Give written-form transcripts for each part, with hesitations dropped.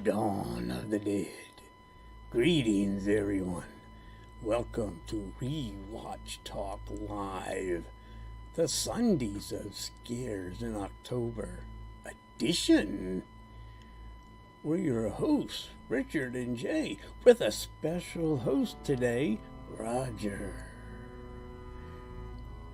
Dawn of the Dead. Greetings, everyone. Welcome to Rewatch Talk Live, the Sundays of Scares in October edition. We're your hosts, Richard and Jay, with a special host today, Roger.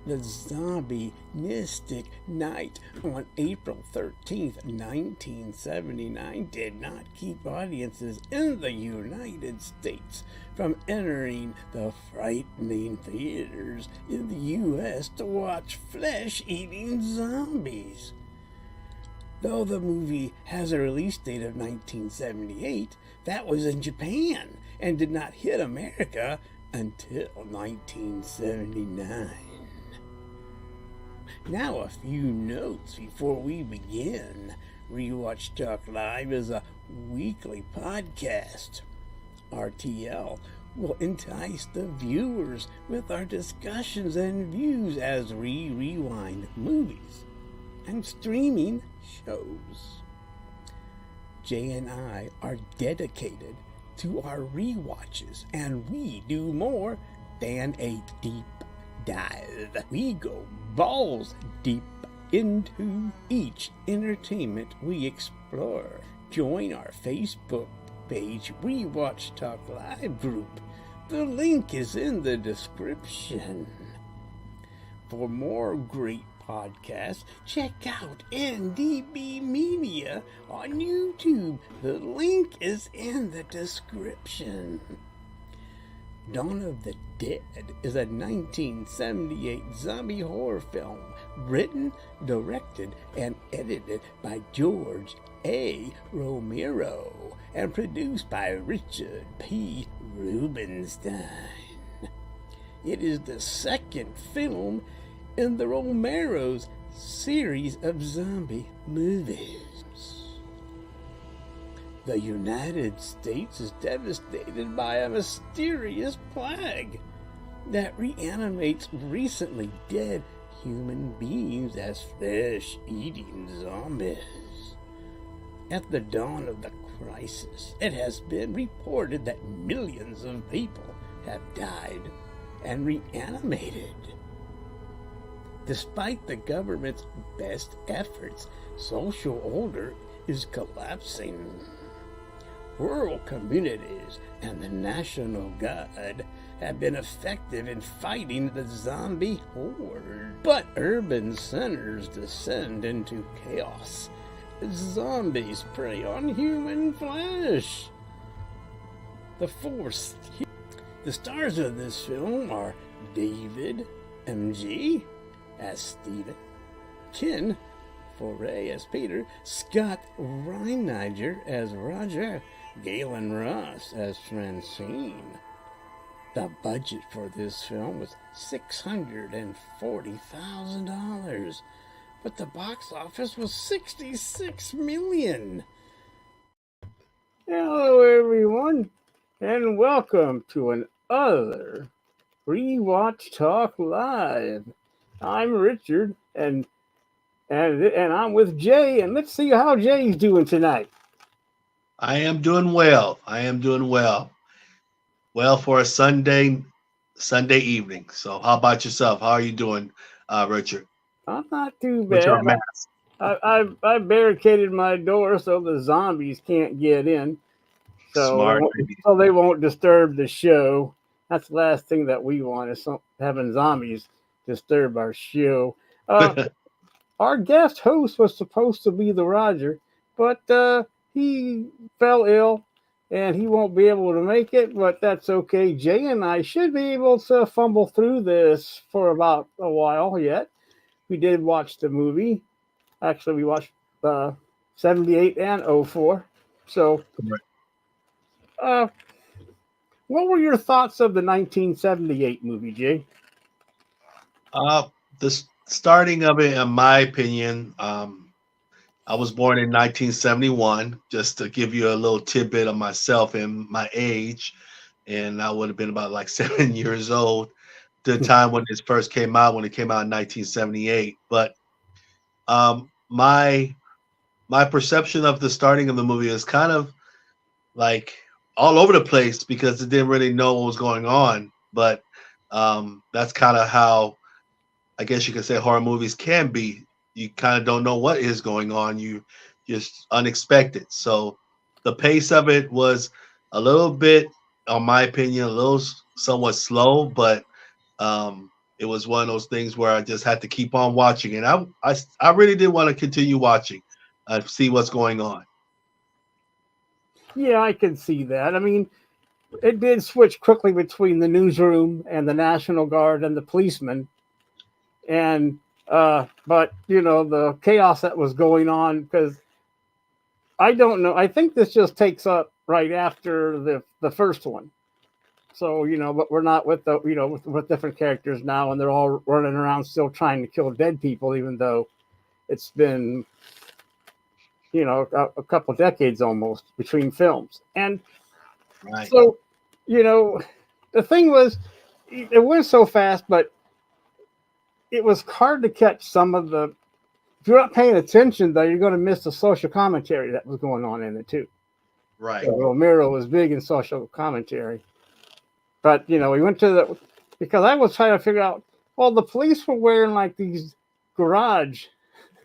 The Zombie Mystic Night on April 13th, 1979 did not keep audiences in the United States from entering the frightening theaters in the U.S. to watch flesh-eating zombies. Though the movie has a release date of 1978, that was in Japan and did not hit America until 1979. Now, a few notes before we begin. Rewatch Talk Live is a weekly podcast. RTL will entice the viewers with our discussions and views as we rewind movies and streaming shows. Jay and I are dedicated to our rewatches, and we do more than a deep dive. We go balls deep into each entertainment we explore. Join our Facebook page, Rewatch Talk Live group. The link is in the description. For more great podcasts, check out NDB Media on YouTube. The link is in the description. Dawn of the Dead is a 1978 zombie horror film written, directed, and edited by George A. Romero and produced by Richard P. Rubenstein. It is the second film in the Romero's series of zombie movies. The United States is devastated by a mysterious plague that reanimates recently dead human beings as flesh-eating zombies. At the dawn of the crisis, it has been reported that millions of people have died and reanimated. Despite the government's best efforts, social order is collapsing. Rural communities and the National Guard have been effective in fighting the zombie horde. But urban centers descend into chaos as zombies prey on human flesh. The stars of this film are David M.G. as Stephen, Ken Foray as Peter, Scott Reiniger as Roger, Galen Ross as Francine. The budget for this film was $640,000, but the box office was $66 million. Hello, everyone, and welcome to another Rewatch Talk Live. I'm Richard, and I'm with Jay, and let's see how Jay's doing tonight. I am doing well. Well, for a Sunday evening. So, how about yourself? How are you doing, Richard? I'm not too With your bad. mask. I barricaded my door so the zombies can't get in, Smart. so they won't disturb the show. That's the last thing that we want is having zombies disturb our show. Our guest host was supposed to be the Roger, but he fell ill and he won't be able to make it, but that's okay. Jay and I should be able to fumble through this for about a while yet. We did watch the movie. Actually, we watched 78 and 04. So, what were your thoughts of the 1978 movie, Jay? The starting of it, in my opinion, I was born in 1971. Just to give you a little tidbit of myself and my age, and I would have been about like 7 years old the time when this first came out. When it came out in 1978, but my perception of the starting of the movie is kind of like all over the place because it didn't really know what was going on. But that's kind of how I guess you could say horror movies can be. You kind of don't know what is going on. You just unexpected. So the pace of it was a little bit, on my opinion, a little somewhat slow, but it was one of those things where I just had to keep on watching, and I really did want to continue watching, see what's going on. Yeah, I can see that. I mean, it did switch quickly between the newsroom and the National Guard and the policemen, and but the chaos that was going on, because I don't know. I think this just takes up right after the first one. So but we're not with the with different characters now, and they're all running around still trying to kill dead people, even though it's been a couple decades almost between films. And Right. so you know the thing was, it went so fast, but it was hard to catch some of the. If you're not paying attention, though, you're going to miss the social commentary that was going on in it too. Right. So Romero was big in social commentary. But we went to the, because I was trying to figure out. Well, the police were wearing like these garage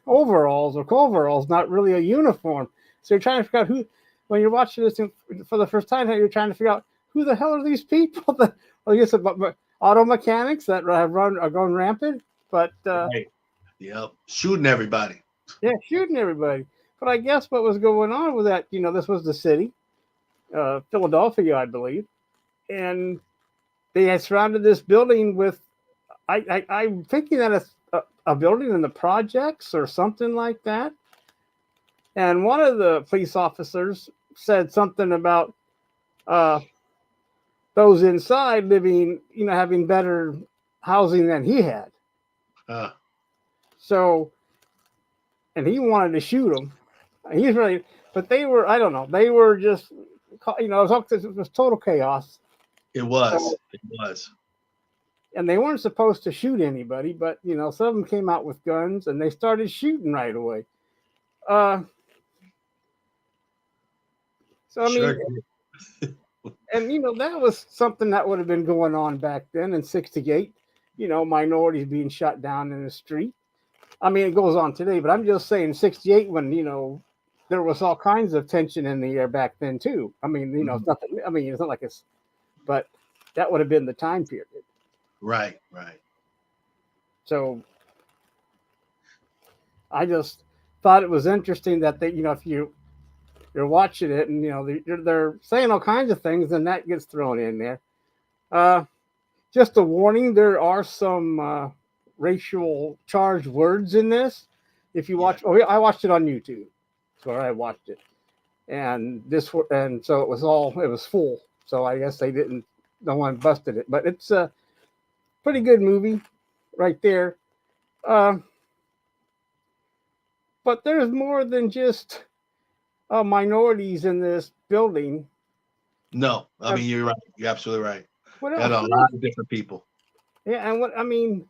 overalls or coveralls, not really a uniform. So you're trying to figure out who. When you're watching this for the first time, you're trying to figure out who the hell are these people that, I guess, auto mechanics that are going rampant. But Right. Yep. Shooting everybody. yeah, shooting everybody. But I guess what was going on was that this was the city, Philadelphia, I believe, and they had surrounded this building with. I'm thinking that it's a building in the projects or something like that. And one of the police officers said something about uh, those inside living, having better housing than he had. Uh, So, and he wanted to shoot him. He's really, but they were, I don't know, they were just, it was total chaos. it was. It was. And they weren't supposed to shoot anybody, but some of them came out with guns and they started shooting right away. Uh, so I mean, Sure. and that was something that would have been going on back then in '68. Minorities being shot down in the street. I mean, it goes on today, but I'm just saying '68 when there was all kinds of tension in the air back then too. I mean, it's nothing. I mean, it's not like it's, but that would have been the time period. Right. Right. So I just thought it was interesting that they, if you're watching it and they're saying all kinds of things, and that gets thrown in there. Uh, just a warning: there are some racial charged words in this. If you watch, Yeah. I watched it on YouTube. That's where I watched it, and so it was full. So I guess no one busted it, but it's a pretty good movie, right there. Uh, but there's more than just minorities in this building. No, I Uh, mean you're right. You're absolutely right. what Got else? a lot of different people. Yeah, and what I mean,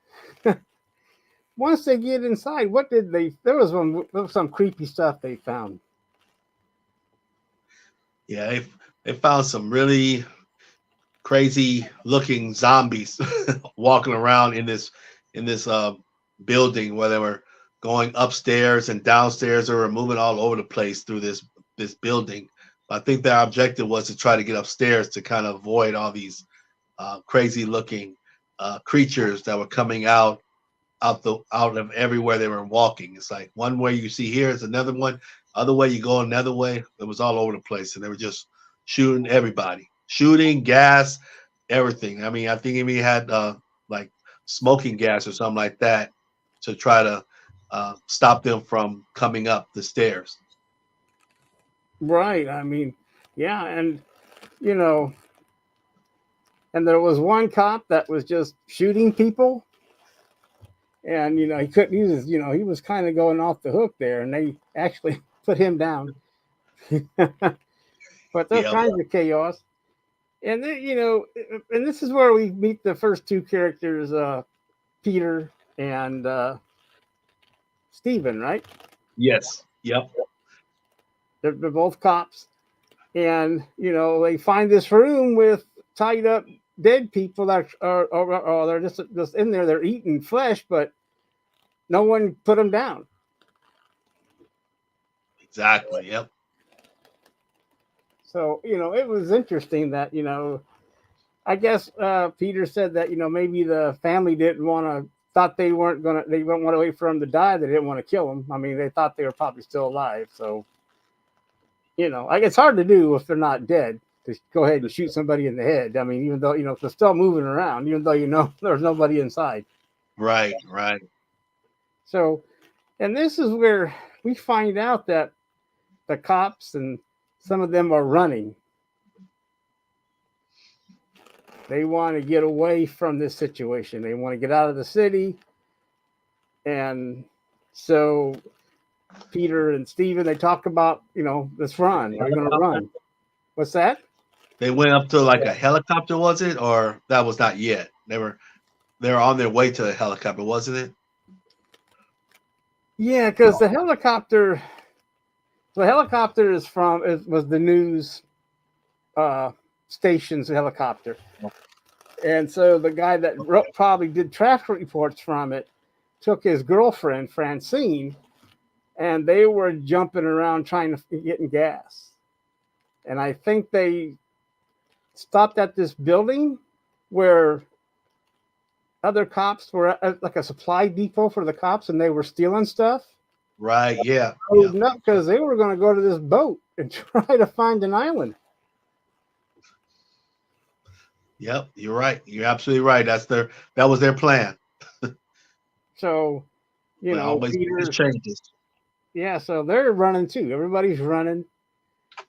once they get inside, what did they? There was some creepy stuff they found. Yeah, they found some really crazy looking zombies walking around in this building where they were going upstairs and downstairs. They were moving all over the place through this building. I think their objective was to try to get upstairs to kind of avoid all these crazy looking creatures that were coming out of everywhere they were walking. It's like one way you see here is another one, other way you go another way. It was all over the place, and they were just shooting everybody, shooting gas, everything. I mean, I think he had like smoking gas or something like that to try to stop them from coming up the stairs. Right. I mean, yeah, and you know, and there was one cop that was just shooting people, and he couldn't use his. He was kind of going off the hook there, and they actually put him down. But there's Yep. kinds of chaos, and then, and this is where we meet the first two characters, Peter and Stephen. Right? Yes. Yep. They're both cops, And they find this room with tied up dead people that are they're just in there. They're eating flesh, but no one put them down. Exactly. Yep. So it was interesting that I guess Peter said that maybe the family didn't want to, thought they didn't want to wait for him to die. They didn't want to kill him. I mean, they thought they were probably still alive. So it's hard to do if they're not dead, to go ahead and shoot somebody in the head. I mean, even though if they're still moving around, even though there's nobody inside. Right. Right. So, and this is where we find out that the cops and some of them are running. They want to get away from this situation. They want to get out of the city. And so Peter and Steven, they talk about, let's run. We're going to run. What's that? They went up to like a helicopter, was it? Or that was not yet. They were on their way to a helicopter, wasn't it? Yeah, because the helicopter was the news station's helicopter. And so the guy that probably did traffic reports from it took his girlfriend, Francine, and they were jumping around trying to get gas. And I think they stopped at this building where other cops were at, like a supply depot for the cops, and they were stealing stuff. Right. Yeah. Because they were going to go to this boat and try to find an island. Yep. You're right. You're absolutely right. That was their plan. So, Peter changes. Yeah, so they're running too. Everybody's running.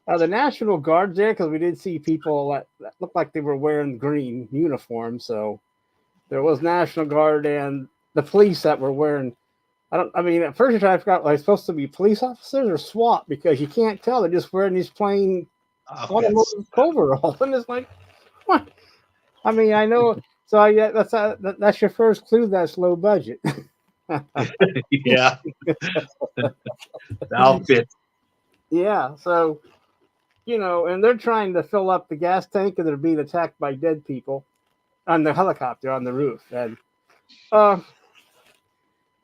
The National Guard's there because we did see people that looked like they were wearing green uniforms. So there was National Guard and the police that were wearing. At first I forgot, like, supposed to be police officers or SWAT, because you can't tell. They're just wearing these plain automotive overalls, and it's like, what? I mean, I know. So that's your first clue. That's low budget. Yeah. The outfit. Yeah. So, and they're trying to fill up the gas tank, and they're being attacked by dead people on the helicopter on the roof. And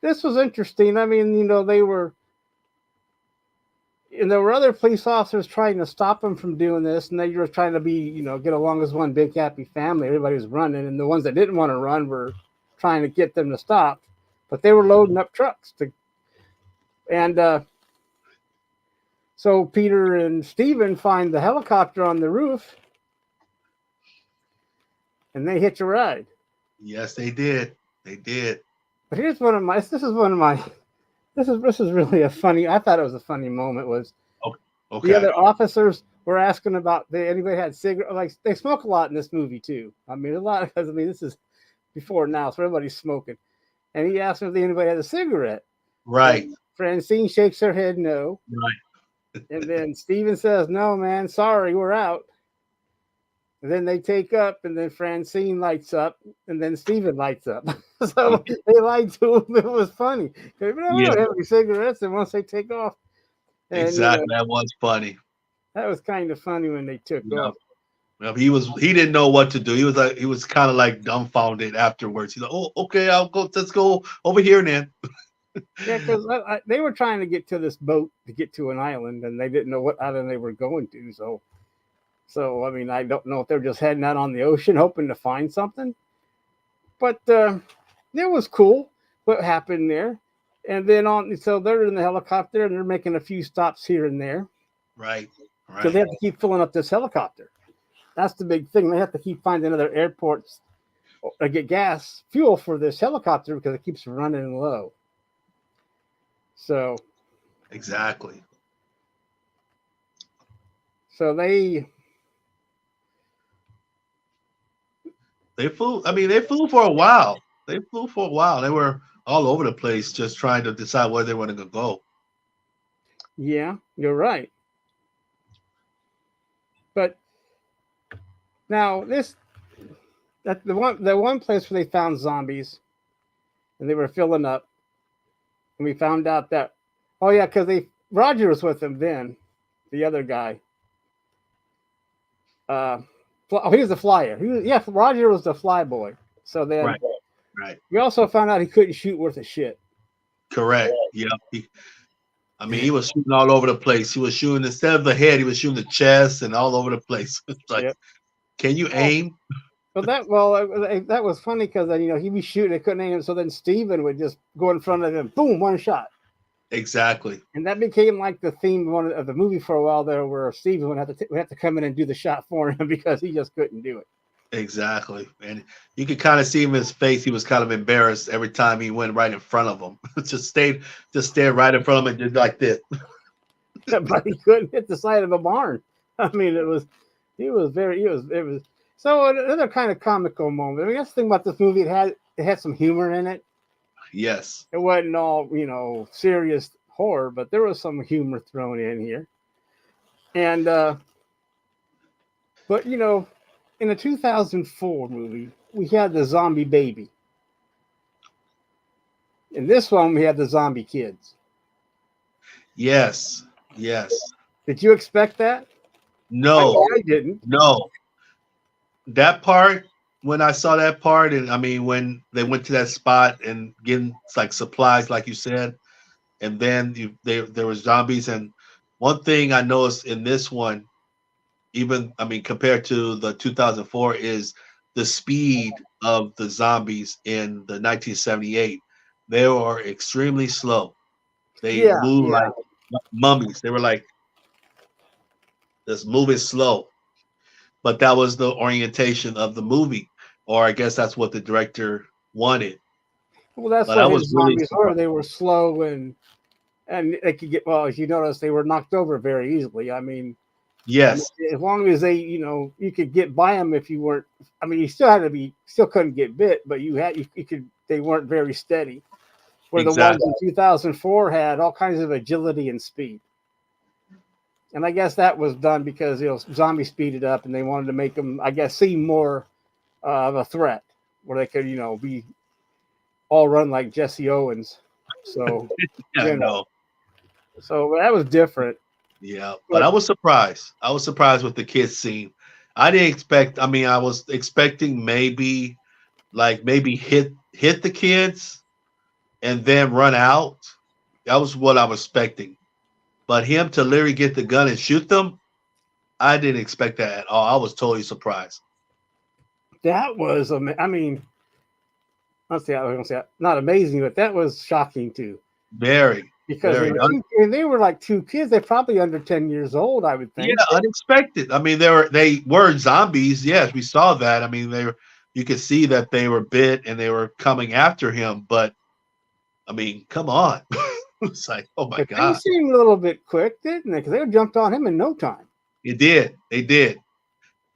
this was interesting. I mean, there were other police officers trying to stop them from doing this, and they were trying to get along as one big happy family. Everybody was running, and the ones that didn't want to run were trying to get them to stop, but they were loading up trucks so Peter and Steven find the helicopter on the roof, and they hitch a ride. Yes, they did. They did. But this is really a funny. I thought it was a funny moment. Was okay. The other officers were asking about anybody had cigarettes. Like, they smoke a lot in this movie too. I mean, a lot, because this is before now, so everybody's smoking. And he asked if anybody had a cigarette. Right. And Francine shakes her head no. Right. And then Steven says, "No, man, sorry, we're out." And then they take up, and then Francine lights up, and then Steven lights up. So they lied to him. It was funny. They don't have any cigarettes, and once they take off. And, exactly. That was funny. That was kind of funny when they took off. Well, he didn't know what to do. He was kind of like dumbfounded afterwards. He's like, "Oh, okay, let's go over here then." Yeah, because they were trying to get to this boat to get to an island, and they didn't know what island they were going to. So I mean, I don't know if they're just heading out on the ocean hoping to find something. But it was cool what happened there. And then so they're in the helicopter, and they're making a few stops here and there. Right. So they have to keep filling up this helicopter. That's the big thing. They have to keep finding other airports to get fuel for this helicopter, because it keeps running low. So. Exactly. So they flew. I mean, they flew for a while. They were all over the place, just trying to decide where they wanted to go. Yeah, you're right. But now the one place where they found zombies, and they were filling up, and we found out that, because Roger was with them then, the other guy, he was the flyer. Roger was the fly boy. So then Right. Right. we also found out he couldn't shoot worth a shit. Correct. Yeah. I mean, he was shooting all over the place. He was shooting instead of the head, he was shooting the chest and all over the place. It's like, Yep. can you Oh, aim? that was funny because then he'd be shooting, it couldn't aim him. So then Steven would just go in front of him, boom, one shot. Exactly. And that became like the theme of the movie for a while there, where Steven would have to come in and do the shot for him because he just couldn't do it. Exactly. And you could kind of see him in his face. He was kind of embarrassed every time he went right in front of him. just stared right in front of him and did like this. But he couldn't hit the side of a barn. I mean, it was so another kind of comical moment. I mean, that's the thing about this movie. It had some humor in it. Yes. It wasn't all, serious horror, but there was some humor thrown in here. And but in the 2004 movie, we had the zombie baby. In this one, we had the zombie kids. Yes. Yes. Did you expect that? No. I didn't. No. That part, when I saw that part, and I mean when they went to that spot and getting like supplies, like you said, and then there was zombies. And one thing I noticed in this one, even I mean compared to the 2004, is the speed of the zombies in the 1978. They were extremely slow. They moved like mummies. They were like just moving slow. But that was the orientation of the movie, or I guess that's what the director wanted. Well, that's But what I his was really zombies were. They were slow and they could get, well, as you notice, they were knocked over very easily. I mean, yes, as long as they, you could get by them if you weren't. I mean, you still couldn't get bit, but you could. They weren't very steady. Where the ones exactly, in 2004 had all kinds of agility and speed. And I guess that was done because zombie speeded up, and they wanted to make them, I guess, seem more of a threat, where they could, be all run like Jesse Owens. So, yeah, no, so that was different. yeah. But I was surprised. I was surprised with the kids scene. I didn't expect. I mean, I was expecting maybe hit the kids and then run out. That was what I was expecting. But him to literally get the gun and shoot them, I didn't expect that at all. I was totally surprised. That was, I mean, I was going to say not amazing, but that was shocking too. Very. Because very they were like two kids. They're probably under 10 years old, I would think. Yeah, unexpected. I mean, they were zombies. Yes, we saw that. I mean, you could see that they were bit and they were coming after him. But I mean, come on. It's like, oh my God. They seemed a little bit quick, didn't they? Because they jumped on him in no time. It did. They did.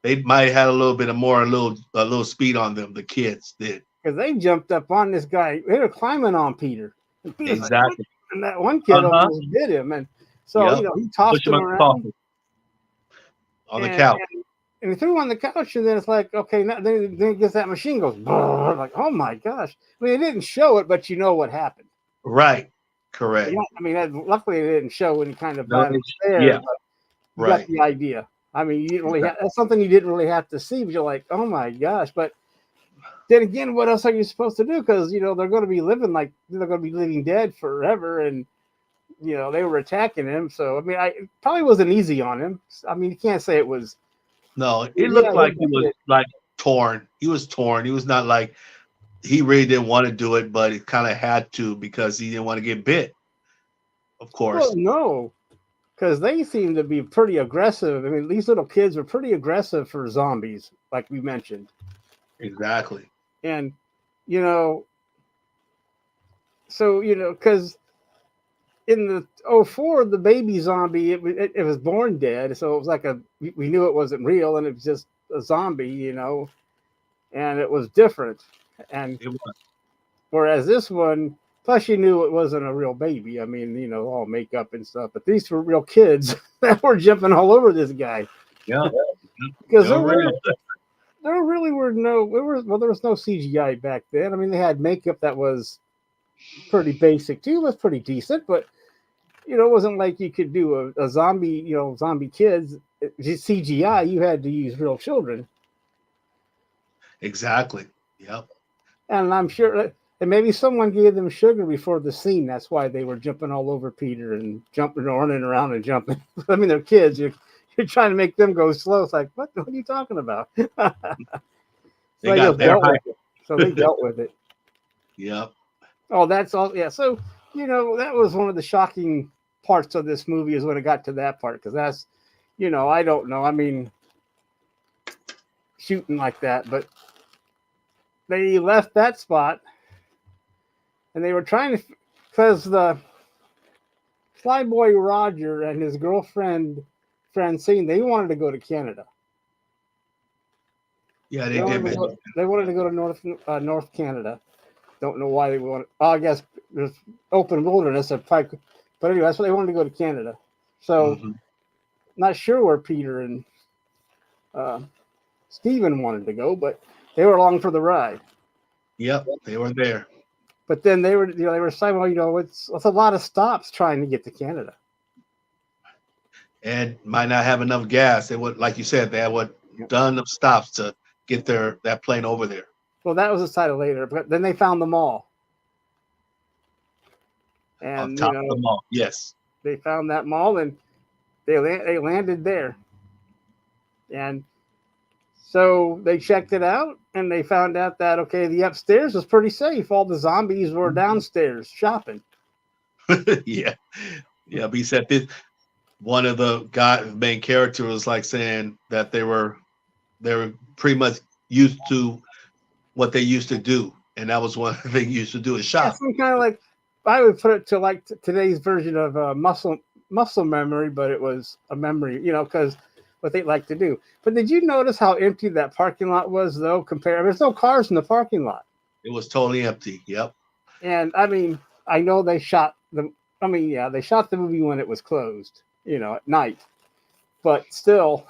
They might have had a little bit of more, a little speed on them. The kids did. Because they jumped up on this guy. They were climbing on Peter. And Peter's exactly. Like, and that one kid almost bit him. And so, he tossed him around. On the couch. And he threw him on the couch, and then it's like, okay, now, then he gets that machine goes, like, oh my gosh. I mean, they didn't show it, but you know what happened. Right. Correct. I mean, luckily they didn't show any kind of violence there. Yeah. You got the idea. I mean, you didn't really that's something you didn't really have to see, but you're like, oh my gosh. But then again, what else are you supposed to do? Because, they're going to be living dead forever. And, they were attacking him. So, I mean, it probably wasn't easy on him. I mean, you can't say it was. No, it looked like he was like torn. He was torn. He was not like, he really didn't want to do it, but he kind of had to because he didn't want to get bit. Of course. Well, no, because they seem to be pretty aggressive. I mean, these little kids were pretty aggressive for zombies, like we mentioned. Exactly. And, so, because in the 2004, the baby zombie, it was born dead. So it was like we knew it wasn't real and it was just a zombie, and it was different. And it was. Whereas this one, plus you knew it wasn't a real baby. I mean, all makeup and stuff, but these were real kids that were jumping all over this guy. Yeah. Because there was no CGI back then. I mean, they had makeup that was pretty basic too. It was pretty decent, but it wasn't like you could do a zombie, zombie kids CGI, you had to use real children. Exactly. Yep. And I'm sure, and maybe someone gave them sugar before the scene. That's why they were jumping all over Peter and jumping, running around and jumping. I mean, they're kids. You're trying to make them go slow. It's like, what are you talking about? So They got just their dealt hype. with it. So they dealt with it. Yep. Oh, that's all. Yeah. So, that was one of the shocking parts of this movie is when it got to that part. Because that's, I don't know. I mean, shooting like that. But they left that spot and they were trying to, because the Flyboy Roger and his girlfriend Francine, they wanted to go to Canada. Yeah, they did. They wanted to go to North Canada. Don't know why they wanted. I guess there's open wilderness at Pike, but anyway, that's why they wanted to go to Canada. So, not sure where Peter and Stephen wanted to go, but they were along for the ride. Yep, they were there. But then they were saying, well, it's a lot of stops trying to get to Canada. And might not have enough gas. They would, like you said, they had done of stops to get that plane over there. Well, that was decided later. But then they found the mall. And on top of the mall, yes. They found that mall and they landed there. And so they checked it out and they found out that, okay, the upstairs was pretty safe. All the zombies were downstairs shopping. Yeah. Yeah, but he said this. One of the main characters was like saying that they were pretty much used to what they used to do. And that was one of the things you used to do is shop. Yeah, some kind of like, I would put it to like today's version of muscle memory, but it was a memory, because what they like to do. But did you notice how empty that parking lot was, though? There's no cars in the parking lot. It was totally empty. Yep. And I mean, I know they shot the movie when it was closed, at night. But still,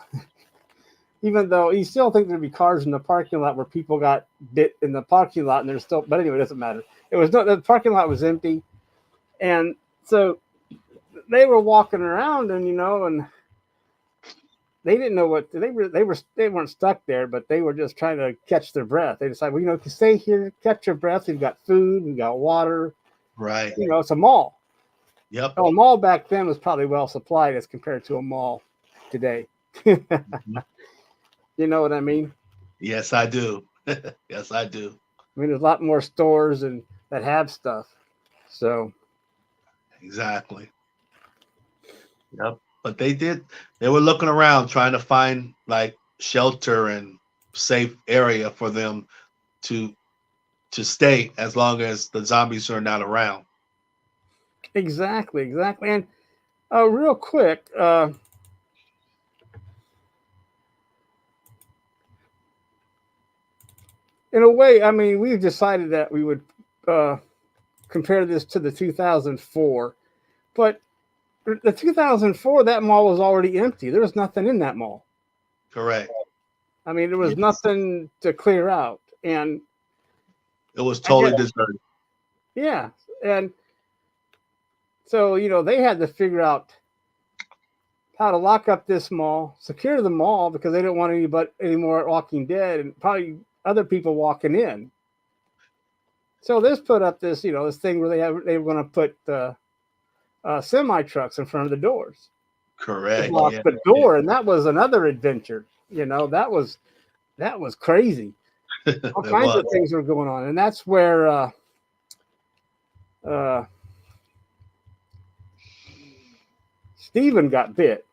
even though you still think there'd be cars in the parking lot where people got bit in the parking lot, and there's still, but anyway, it doesn't matter. The parking lot was empty, and so they were walking around, and and they didn't know what they weren't stuck there, but they were just trying to catch their breath. They decided, well, if you stay here, catch your breath. We've got food, we've got water. Right. It's a mall. Yep. A mall back then was probably well supplied as compared to a mall today. Mm-hmm. You know what I mean? Yes, I do. Yes, I do. I mean, there's a lot more stores that have stuff. So. Exactly. Yep. But they were looking around trying to find like shelter and safe area for them to stay as long as the zombies are not around. Exactly. And real quick, in a way, I mean, we've decided that we would compare this to the 2004, but the 2004, that mall was already empty. There was nothing in that mall. Correct. I mean, there was nothing to clear out, and it was totally deserted. Yeah, and so they had to figure out how to lock up this mall, secure the mall because they didn't want any more Walking Dead, and probably other people walking in. So this put up this, this thing where they were going to put semi trucks in front of the doors. Correct. Lock the door, and that was another adventure. That was crazy. All kinds of things were going on, and that's where Stephen got bit.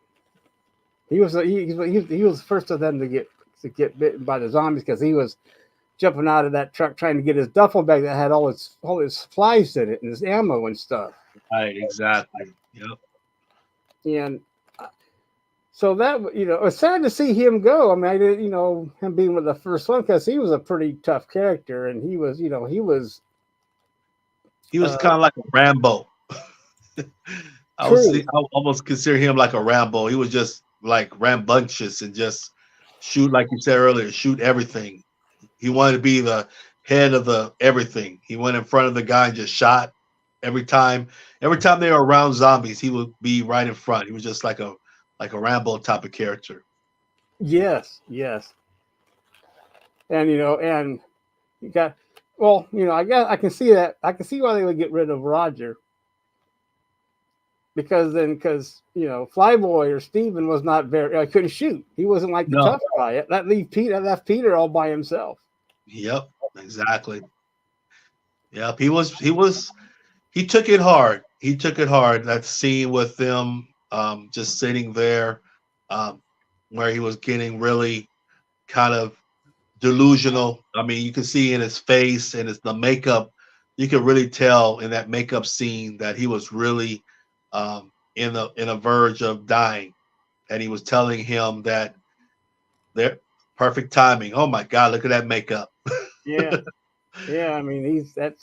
He was the first of them to get bitten by the zombies because he was jumping out of that truck trying to get his duffel bag that had all his supplies in it and his ammo and stuff. Right, exactly. Yep. And so that it's sad to see him go. I mean, I did him being with the first one because he was a pretty tough character, and he was kind of like a Rambo. I almost consider him like a Rambo. He was just like rambunctious and just shoot, like you said earlier, shoot everything. He wanted to be the head of the everything. He went in front of the guy and just shot every time. Every time they were around zombies, he would be right in front. He was just like a like a Rambo type of character. Yes, yes. And and you got, well, I guess I can see that. I can see why they would get rid of Roger, because Flyboy or Steven was not very. I couldn't shoot. He wasn't like the No. tough guy. That left Peter all by himself. Yep, exactly. Yep, he took it hard. He took it hard. That scene with them just sitting there, where he was getting really kind of delusional. I mean, you can see in his face and the makeup, you could really tell in that makeup scene that he was really in a verge of dying. And he was telling him that they're perfect timing. Oh my God, look at that makeup. Yeah, yeah. I mean,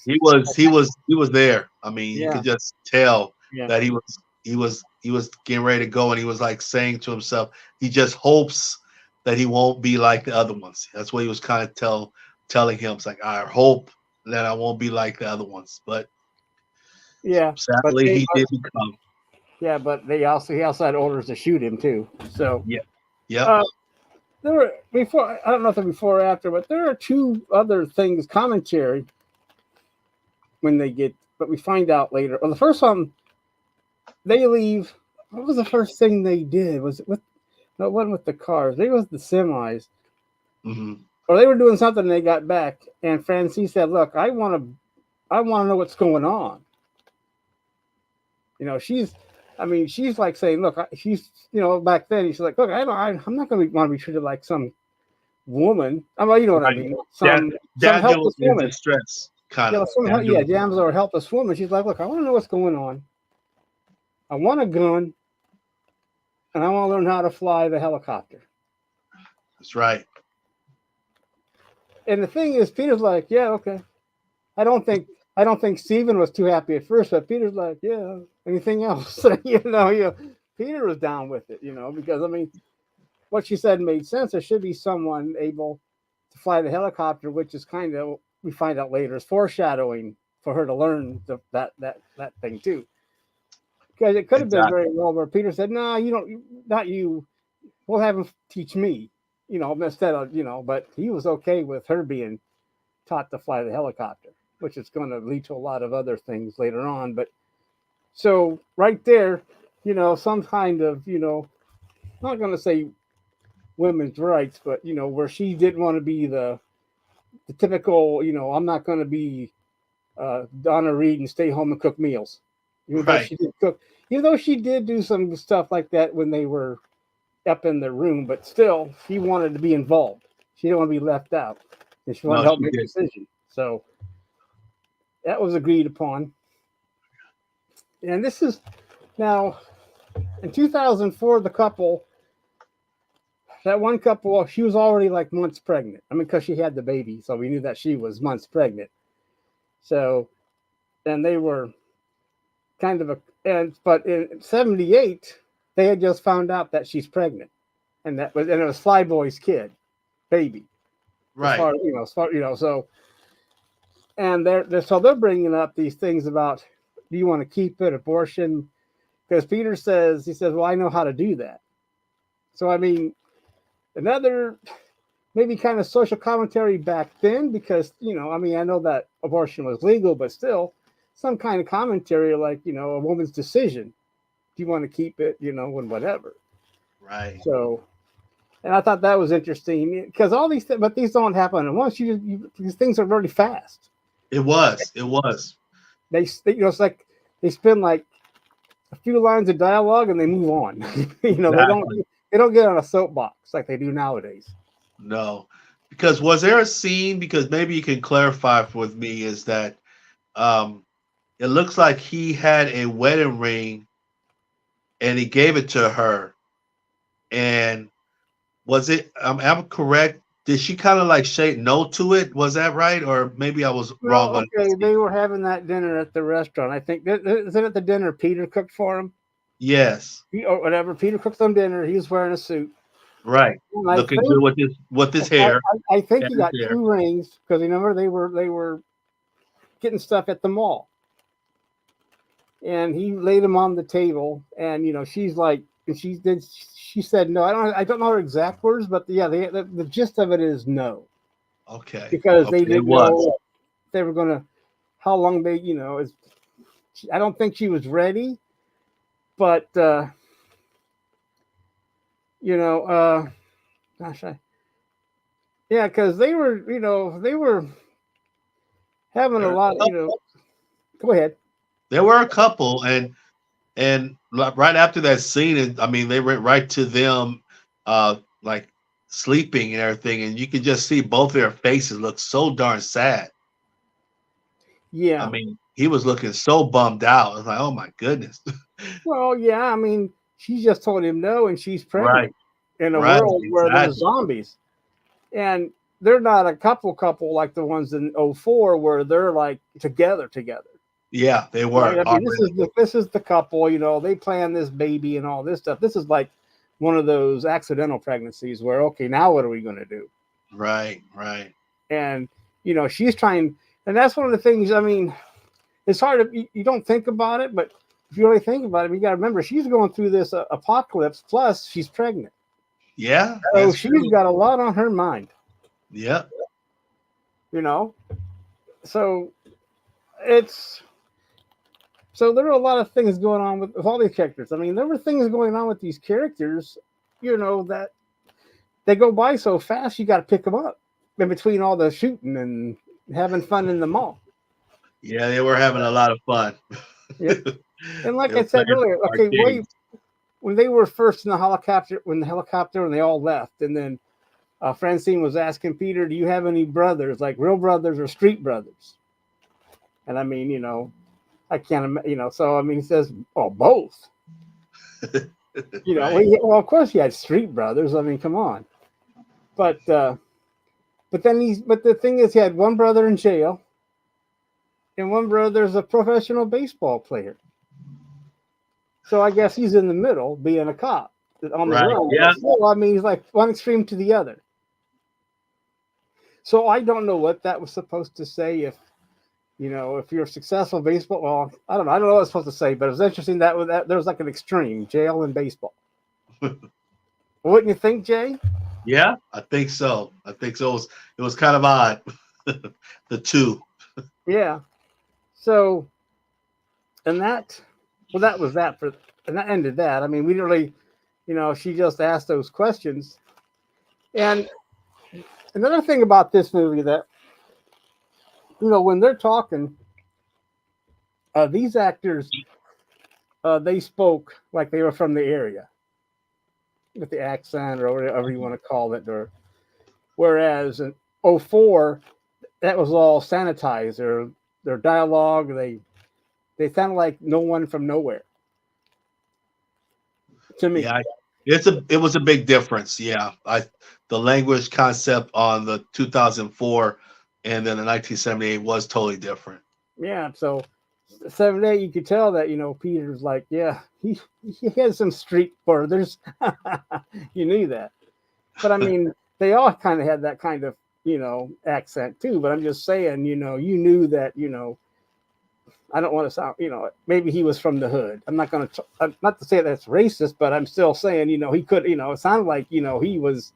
He was there. I mean, you yeah, could just tell yeah, that he was getting ready to go, and he was like saying to himself, he just hopes that he won't be like the other ones. That's what he was kind of telling him. It's like, I hope that I won't be like the other ones. But yeah. But sadly, he did become. yeah, but he also had orders to shoot him too. So Yeah. Yep. uh, there were before. I don't know if they're before or after, but there are two other things commentary when they get. But we find out later. Well, the first one, they leave. What was the first thing they did? Was it with? No, it wasn't with the cars. They was the semis. Hmm. Or they were doing something. And they got back, and Francine said, "Look, I want to know what's going on." She's like saying, "Look, she's back then she's like, look, I'm not going to want to be treated like some woman. I mean, you know what I Right. mean? Some Daniel helpless in woman. distress, kind Yeah, of. damsel or helpless woman. She's like, look, I want to know what's going on. I want a gun, and I want to learn how to fly the helicopter." That's right. And the thing is, Peter's like, "Yeah, okay." I don't think Steven was too happy at first, but Peter's like, "Yeah, anything else?" Peter was down with it, because I mean, what she said made sense. There should be someone able to fly the helicopter, which is kind of, we find out later, is foreshadowing for her to learn that thing too. Because it could have been Exactly. very well where Peter said, "No, you don't, not you. We'll have him teach me," instead of, but he was okay with her being taught to fly the helicopter, which is going to lead to a lot of other things later on. But so right there, some kind of, not going to say women's rights, but where she didn't want to be the typical, I'm not going to be Donna Reed and stay home and cook meals, even though Right. she did cook, even though she did do some stuff like that when they were up in the room, but still, she wanted to be involved. She didn't want to be left out, and she wanted No, to help she make did. decisions. So that was agreed upon. And this is now in 2004, that one couple, well, she was already like months pregnant. I mean, because she had the baby, so we knew that she was months pregnant. So, and they were kind of but in '78, they had just found out that she's pregnant, and it was Flyboy's kid, baby. Right. So, and they're bringing up these things about, do you want to keep it, abortion? Because Peter says, well, I know how to do that. So, I mean, another maybe kind of social commentary back then, because, I know that abortion was legal, but still some kind of commentary like, a woman's decision. Do you want to keep it, and whatever. Right. So, and I thought that was interesting because all these things, but these don't happen at once. These things are really fast. It was. It was. They it's like they spend like a few lines of dialogue and they move on. Exactly. They don't get on a soapbox like they do nowadays. No. Because was there a scene? Because maybe you can clarify with me. Is that it looks like he had a wedding ring and he gave it to her. And was it? I'm correct. Did she kind of like say no to it? Was that right? Or maybe I was wrong Well, on that okay, scene. they were having that dinner at the restaurant. I think isn't it the dinner Peter cooked for him? Yes. Or whatever. Peter cooked them dinner. He was wearing a suit. Right. And I Looking think good with his hair. I think Got he his got hair. 2 rings because remember they were getting stuff at the mall, and he laid them on the table, and she's like And she said no. I don't know her exact words, but yeah, the gist of it is no, Okay. because they Okay. It didn't was. know if they were gonna how long they I don't think she was ready, but you know gosh yeah, because they were having a There were lot. a couple. Go ahead. There were a couple, and right after that scene, I mean, they went right to them, like sleeping and everything, and you could just see both their faces look so darn sad. I Yeah. mean, he was looking so bummed out. I was like, oh my goodness. Well, yeah. I mean, she just told him no, and she's pregnant Right. in a Right. world where there's Exactly. zombies, and they're not a couple like the ones in '04 where they're like together. Yeah, they Right. were I mean, already. this is the couple. They plan this baby and all this stuff. This is like one of those accidental pregnancies where, okay, now what are we going to do? Right. Right. And she's trying, and that's one of the things. I mean, it's hard to you don't think about it, but if you really think about it, you got to remember she's going through this apocalypse. Plus, she's pregnant, Yeah, so that's she's true. got a lot on her mind. Yeah. You know, so it's there are a lot of things going on with all these characters. I mean, there were things going on with these characters, that they go by so fast. You got to pick them up in between all the shooting and having fun in the mall. Yeah, they were having a lot of fun. Yep. And They like I were said playing earlier, okay, arcades. when they were first in the helicopter, and they all left, and then Francine was asking Peter, "Do you have any brothers, like real brothers or street brothers?" And I mean, I can't, so I mean, he says, "Oh, both." Right. Well, of course he had street brothers. I mean, come on. But but the thing is, he had one brother in jail, and one brother's a professional baseball player. So I guess he's in the middle, being a cop on the Right. run. Yeah. So I mean, he's like one extreme to the other. So I don't know what that was supposed to say. If you're a successful baseball, well, I don't know. I don't know what it's supposed to say, but it was interesting that there was like an extreme jail and baseball. Wouldn't you think, Jay? Yeah, I think so. I think so. It was kind of odd. The two. Yeah. So, and that was that for, and that ended that. I mean, we didn't really, she just asked those questions. And another thing about this movie that, when they're talking, these actors, they spoke like they were from the area with the accent or whatever you want to call it. Or whereas in '04, that was all sanitized. Their dialogue, they sounded like no one from nowhere to me. Yeah, it was a big difference. Yeah, the language concept on the 2004 and then the 1978 was totally different. Yeah, so 7 8, you could tell that Peter's like, yeah, he has some street brothers. You knew that, but I mean, they all kind of had that kind of accent too. But I'm just saying, you knew that I don't want to sound, maybe he was from the hood. I'm not going to, not to say that's racist, but I'm still saying, he could, it sounded like, he was,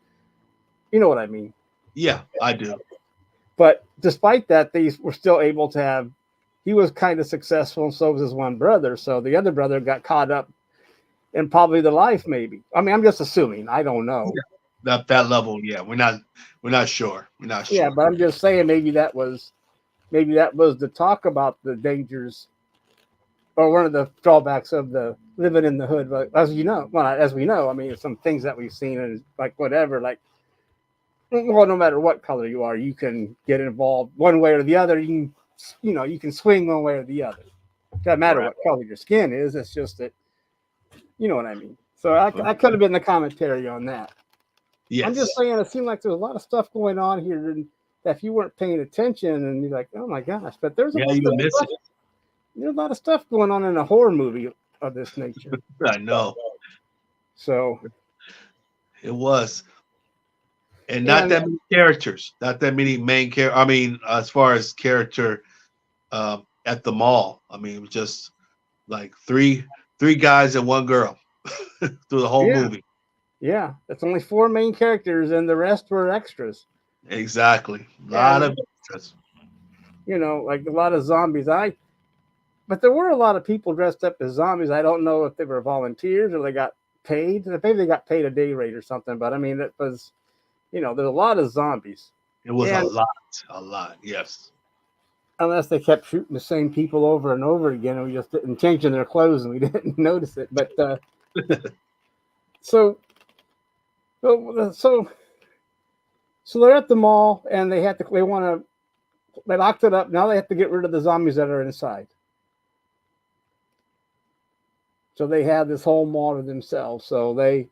you know what I mean. Yeah, I do. But despite that, they were still able to have, he was kind of successful, and so was his one brother. So the other brother got caught up in probably the life, maybe. I mean, I'm just assuming. I don't know. That level, yeah, we're not sure. We're not Yeah, sure. but I'm just saying maybe that was the talk about the dangers or one of the drawbacks of the living in the hood. But as we know, I mean, some things that we've seen and like whatever, like, well, no matter what color you are, you can get involved one way or the other. You can swing one way or the other. It doesn't matter Right. what color your skin is. It's just that, you know what I mean. So I could have been the commentary on that. I'm just Yes. saying it seemed like there's a lot of stuff going on here that if you weren't paying attention and you're like, oh my gosh, but there's Yeah, you would miss it. there's a lot of stuff going on in a horror movie of this nature. I know. So It was. And not that many characters, not that many main character. I mean, as far as character at the mall, I mean, it was just like three guys and one girl. through the whole Yeah. movie. Yeah, it's only 4 main characters, and the rest were extras. Exactly. A lot And of extras. like a lot of zombies. But there were a lot of people dressed up as zombies. I don't know if they were volunteers or they got paid. Maybe they got paid a day rate or something. But I mean, it was, there's a lot of zombies, It was and a lot. Yes. unless they kept shooting the same people over and over again, and we just didn't changing their clothes and we didn't notice it. But so so so so they're at the mall and they locked it up. Now they have to get rid of the zombies that are inside. So they have this whole mall to themselves. They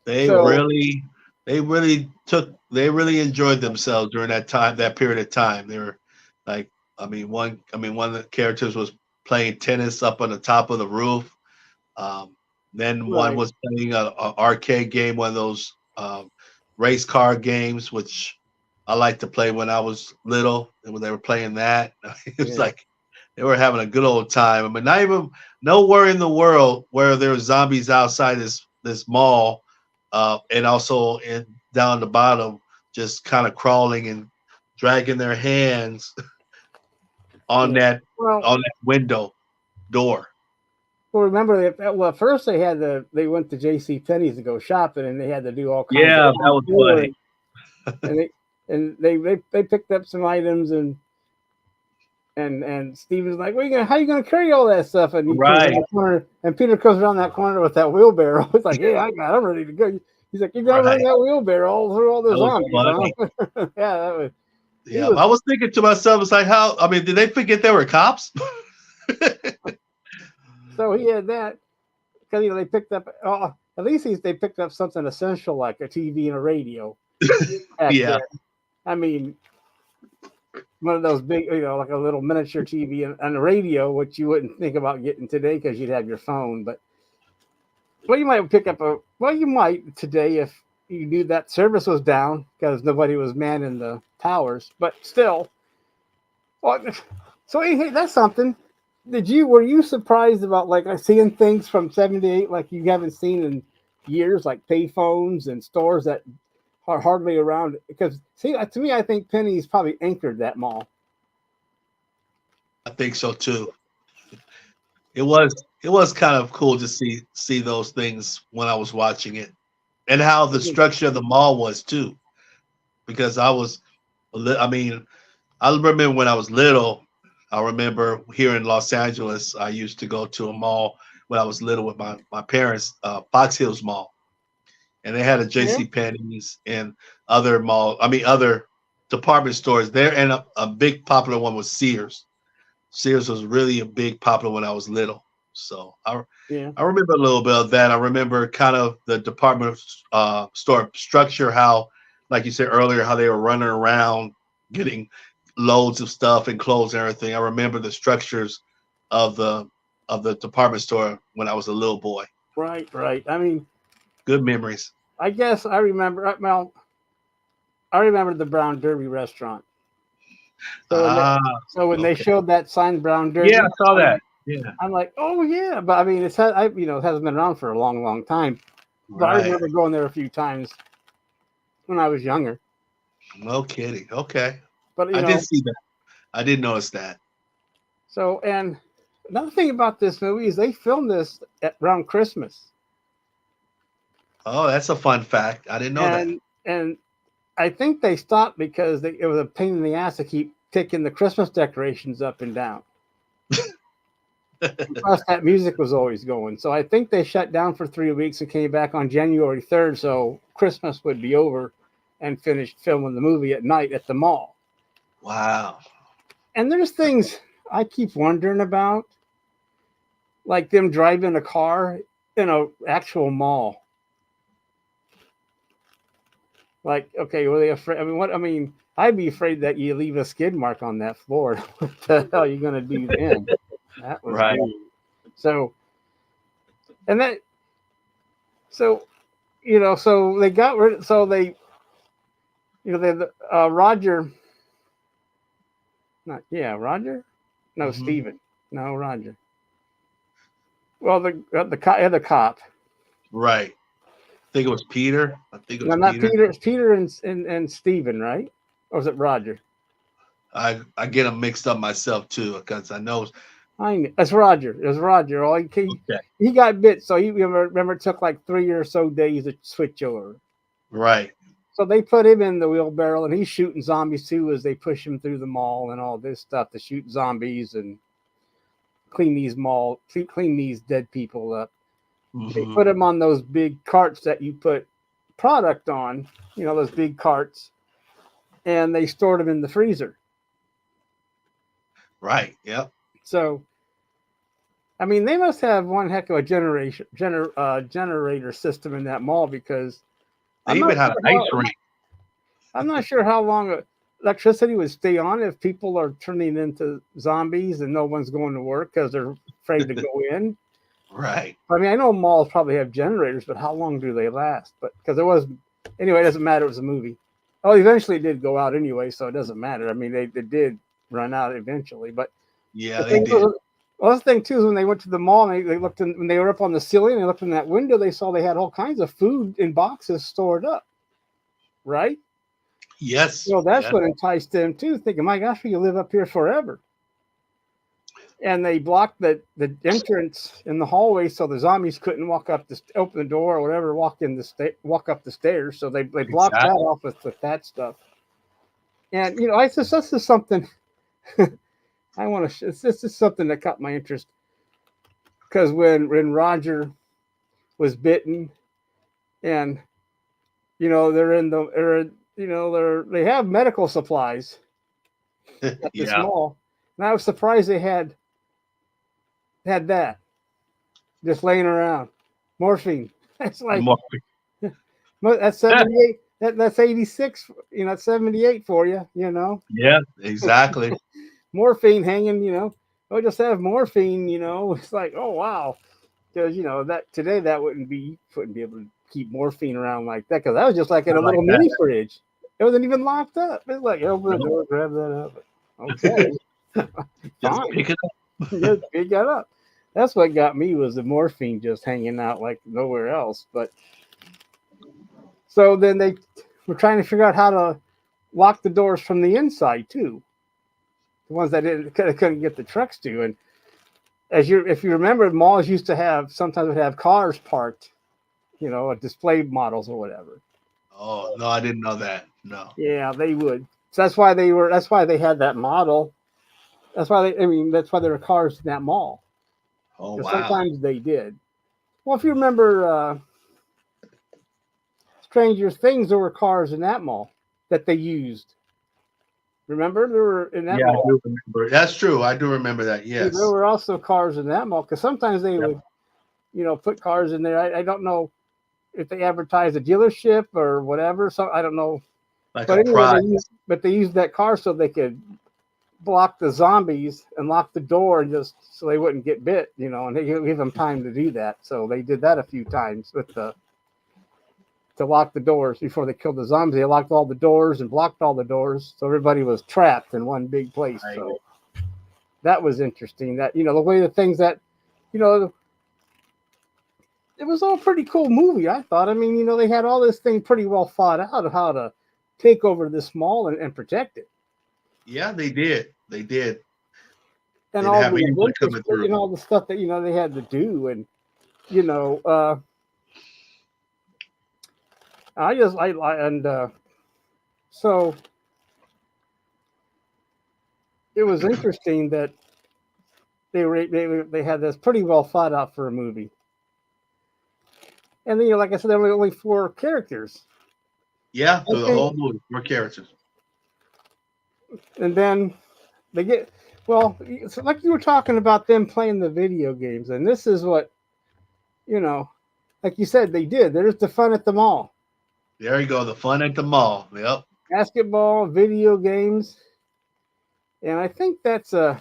So really they really enjoyed themselves during that period of time. They were like, one of the characters was playing tennis up on the top of the roof. Um, then one right, was playing a arcade game, one of those race car games, which I liked to play when I was little. And when they were playing that, it was yeah, like they were having a good old time. I mean, not even nowhere in the world where there were zombies outside this mall, and also down the bottom, just kind of crawling and dragging their hands on yeah. that Well, on that window door. well, remember at first they went to J.C. Penney's to go shopping, and they had to do all kinds of Yeah, that was funny. and they picked up some items and Steve was like, how you gonna carry all that stuff? And he comes around Right, that corner, and Peter comes around that corner with that wheelbarrow. It's like, yeah, I'm ready to go. He's like, you're gonna run right. that wheelbarrow all through all the That was zombies, funny. huh? Yeah, he Yeah, was. I was thinking to myself, it's like, did they forget they were cops? So he had that because they picked up. At least they picked up something essential like a TV and a radio back Yeah, then. I mean, one of those big, like a little miniature TV and a radio, which you wouldn't think about getting today because you'd have your phone. But you might pick up you might today if you knew that service was down because nobody was manning the towers. But still, well, so hey, that's something. Were you surprised about like seeing things from '78 like you haven't seen in years, like payphones and stores that are hardly around? Because see, to me, I think Penny's probably anchored that mall. I think so too. It was kind of cool to see those things when I was watching it, and how the structure of the mall was too. Because I mean, I remember when I was little. I remember here in Los Angeles, I used to go to a mall when I was little with my parents, Fox Hills Mall, and they had a Yeah. J.C. Penney's and other department stores there, and a big popular one was Sears. Sears was really a big popular when I was little. So Yeah. I remember a little bit of that. I remember kind of the department store structure, how, like you said earlier, how they were running around getting loads of stuff and clothes and everything. I remember the structures of the department store when I was a little boy. Right. Right. I mean, Good memories. I guess I remember. Well, I remember the Brown Derby restaurant. So Ah, when they okay. showed that sign Brown Yeah, Derby, I saw I'm that. like, Yeah, oh yeah. But I mean, it hasn't been around for a long, long time. But I right. remember going there a few times when I was younger. No kidding. Okay. But I did see that. I did notice that. and another thing about this movie is they filmed this around Christmas, Oh, that's a fun fact. I didn't know that. and I think they stopped because it was a pain in the ass to keep taking the Christmas decorations up and down. Plus, that music was always going. So I think they shut down for 3 weeks and came back on January 3rd. So Christmas would be over and finished filming the movie at night at the mall. Wow. And there's things I keep wondering about, like them driving a car in an actual mall. Like, okay, were they afraid? I mean, what? I mean, I'd be afraid that you leave a skid mark on that floor. What the hell are you going to do then? That was Right. weird. So, and that, so so they got rid. So they, Roger, not yeah, Roger, no, Hmm. Steven, no, Roger. Well, the cop. Right. I think it was Peter. I think it No, was not Peter. Peter. It's Peter and Stephen, right? Or was it Roger? I get them mixed up myself too because I know. It's Roger. It was Roger. Okay. He got bit, so he remember it took like 3 or so days to switch over. Right. So they put him in the wheelbarrow, and he's shooting zombies too as they push him through the mall and all this stuff to shoot zombies and clean these dead people up. They Mm-hmm. put him on those big carts that you put product on, those big carts, and they stored him in the freezer. Right. Yep. So, I mean, they must have one heck of a generator system in that mall because They even had an ice rink. I'm not sure how long electricity would stay on if people are turning into zombies and no one's going to work because they're afraid to go in. Right. I mean, I know malls probably have generators, but how long do they last? But because anyway, it doesn't matter. It was a movie. Oh, eventually it did go out anyway, so it doesn't matter. I mean, they did run out eventually, but yeah, they did. Well, the thing too is when they went to the mall and they looked when they were up on the ceiling and they looked in that window, they saw they had all kinds of food in boxes stored up, right? Yes. So that's what enticed them too, thinking, "My gosh, we can live up here forever." And they blocked the entrance in the hallway so the zombies couldn't open the door or whatever, walk up the stairs. So they blocked that off with that stuff. And this is something I want to. This is something that caught my interest because when Roger was bitten, and they have medical supplies at this mall, and I was surprised they had that just laying around. Morphine. That's like that's 78. That's 86. That's 78 for you. Yeah, exactly. Morphine hanging. Just have morphine. It's like, oh wow, because that today that wouldn't be able to keep morphine around like that because that was just like in a little mini fridge. It wasn't even locked up. It's like open the door, grab that up. Okay, just pick it up. Just pick it up. That's what got me was the morphine just hanging out like nowhere else. But so then they were trying to figure out how to lock the doors from the inside too. The ones that couldn't get the trucks to. And if you remember, malls used to sometimes would have cars parked, display models or whatever. Oh no, I didn't know that. No. Yeah, they would. So that's why they had that model. That's why there were cars in that mall. Oh wow. Sometimes they did. Well, if you remember Stranger Things, there were cars in that mall that they used. Remember, there were in that mall. I do remember. That's true. I do remember that. Yes. There were also cars in that mall because sometimes they would, put cars in there. I don't know if they advertised a dealership or whatever. So I don't know. Like but anyway, they used that car so they could block the zombies and lock the door just so they wouldn't get bit, and they give them time to do that. So they did that a few times to lock the doors before they killed the zombies. They locked all the doors and blocked all the doors, so everybody was trapped in one big place. Right. So that was interesting. That the way the things that it was all pretty cool movie. I thought. I mean, they had all this thing pretty well thought out of how to take over this mall and protect it. Yeah, they did. They did. And all the all the stuff that they had to do, and so it was interesting that they had this pretty well thought out for a movie. And then, like I said, there were only 4 characters. Yeah, for the whole movie, 4 characters. And then they get it's like you were talking about them playing the video games, and this is what like you said, they did. There's the fun at the mall. There you go, the fun at the mall. Yep. Basketball, video games, and I think it's a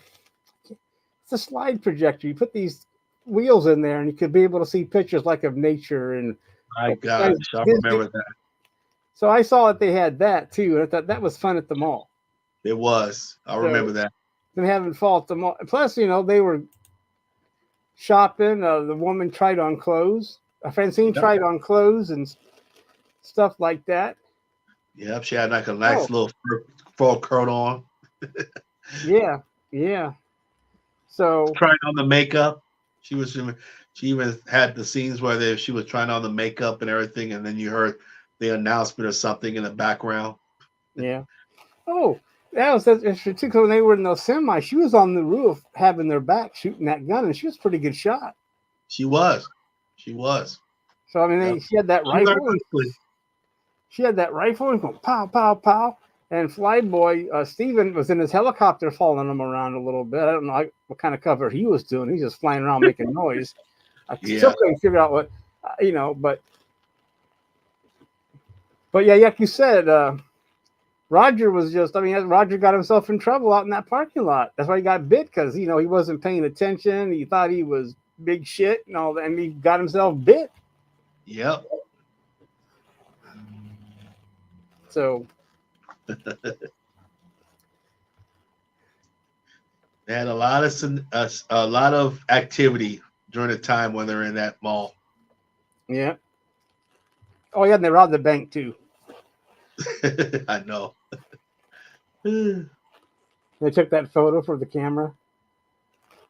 slide projector. You put these wheels in there, and you could be able to see pictures like of nature and. My gosh, I remember that. So I saw that they had that too, and I thought that was fun at the mall. It was. I remember that. And having fun at the mall. Plus, they were shopping. The woman tried on clothes. Francine Yep. tried on clothes and stuff like that. Yep. She had like a Oh, nice little fur coat on. yeah, yeah. So Trying on the makeup. She even had the scenes where she was trying on the makeup and everything, and then you heard the announcement or something in the background. yeah. Oh, that was interesting too. Because when they were in those semi, she was on the roof having their back shooting that gun, and she was a pretty good shot. She was. She was. So I mean, Yep. she had that She learned rifle. quickly. She had that rifle and going pow, pow, pow. And Flyboy Steven was in his helicopter following him around a little bit. I don't know what kind of cover he was doing. He's just flying around making noise. I still Yeah. couldn't figure out what, but yeah, like you said, Roger was just, I mean, Roger got himself in trouble out in that parking lot. That's why he got bit because, he wasn't paying attention. He thought he was big shit and all that, and he got himself bit. Yep. So they had a lot of activity during the time when they're in that mall. yeah. Oh yeah, and they robbed the bank too. I know. They took that photo for the camera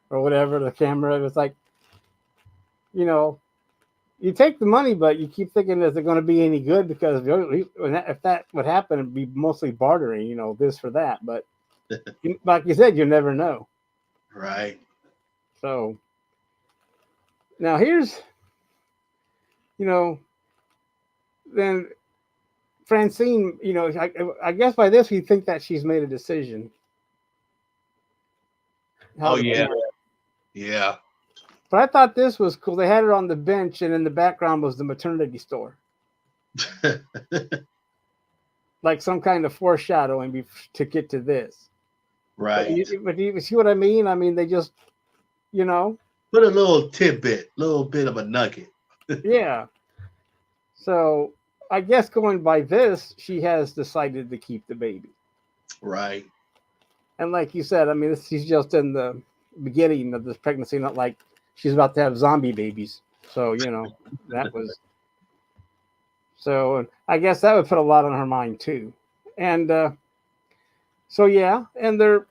or whatever. The camera was like, you take the money, but you keep thinking, is it going to be any good? Because if that would happen, it'd be mostly bartering, this for that. But like you said, you never know. Right. So now here's, then Francine, I guess by this we think that she's made a decision. Oh yeah. Yeah. But I thought this was cool. They had her on the bench, and in the background was the maternity store. Like some kind of foreshadowing to get to this. Right. But you see what I mean? I mean, they just, Put a little tidbit, little bit of a nugget. Yeah. So I guess going by this, she has decided to keep the baby. Right. And like you said, I mean, she's just in the beginning of this pregnancy, not like she's about to have zombie babies. So, that was. So I guess that would put a lot on her mind too. And so, yeah, and they're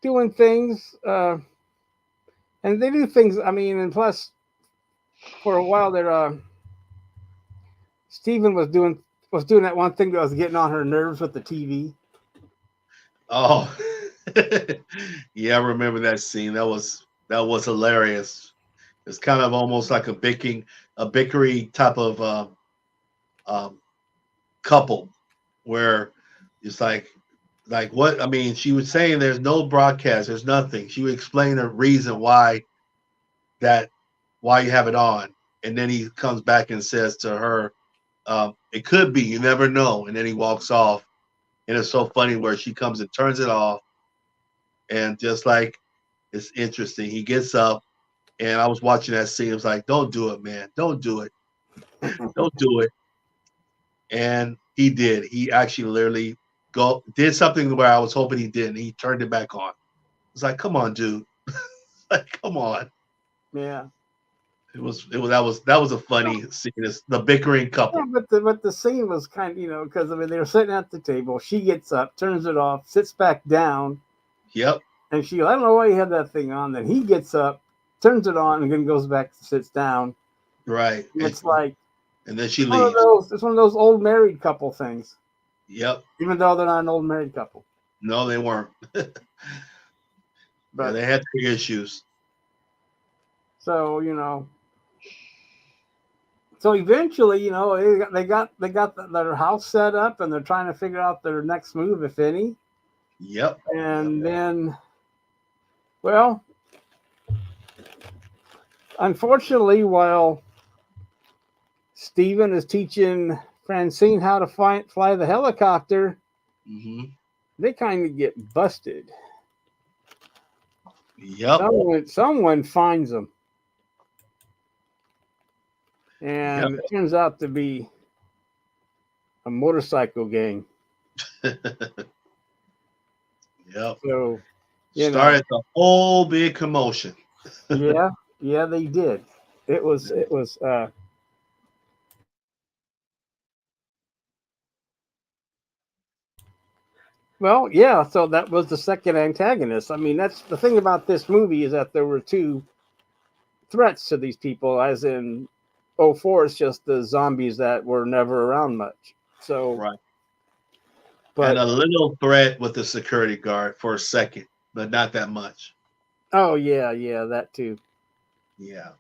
doing things. And they do things, I mean, and plus, for a while there, Steven was doing that one thing that was getting on her nerves with the TV. Oh, yeah, I remember that scene. That was hilarious. It's kind of almost like a bickering type of couple, where it's like what I mean. She was saying there's no broadcast, there's nothing. She would explain the reason why you have it on, and then he comes back and says to her, "It could be, you never know," and then he walks off. And it's so funny where she comes and turns it off. And just like, it's interesting. He gets up, and I was watching that scene. It was like, don't do it, man. Don't do it. Don't do it. And he did. He actually literally did something where I was hoping he didn't. He turned it back on. It's like, come on, dude. Like, come on. Yeah. That was a funny scene. It's the bickering couple. Yeah, but the scene was kind of, because I mean they were sitting at the table. She gets up, turns it off, sits back down. Yep. And I don't know why he had that thing on. Then he gets up, turns it on, and then goes back, sits down. Right. And it's like, and then she leaves. It's one of those old married couple things. Yep. Even though they're not an old married couple. No, they weren't. But yeah, they had big issues. So So eventually, they got their house set up, and they're trying to figure out their next move, if any. Yep. And then, well, unfortunately, while Steven is teaching Francine how to fly the helicopter, they kind of get busted. Yep. Someone finds them. And It turns out to be a motorcycle gang. Yep. So, started the whole big commotion. Yeah, yeah, they did. It was. Well, yeah. So that was the second antagonist. I mean, that's the thing about this movie is that there were two threats to these people, as in '04 is just the zombies that were never around much. So, Right. And but a little threat with the security guard for a second, but not that much. oh yeah, yeah, that too. Yeah.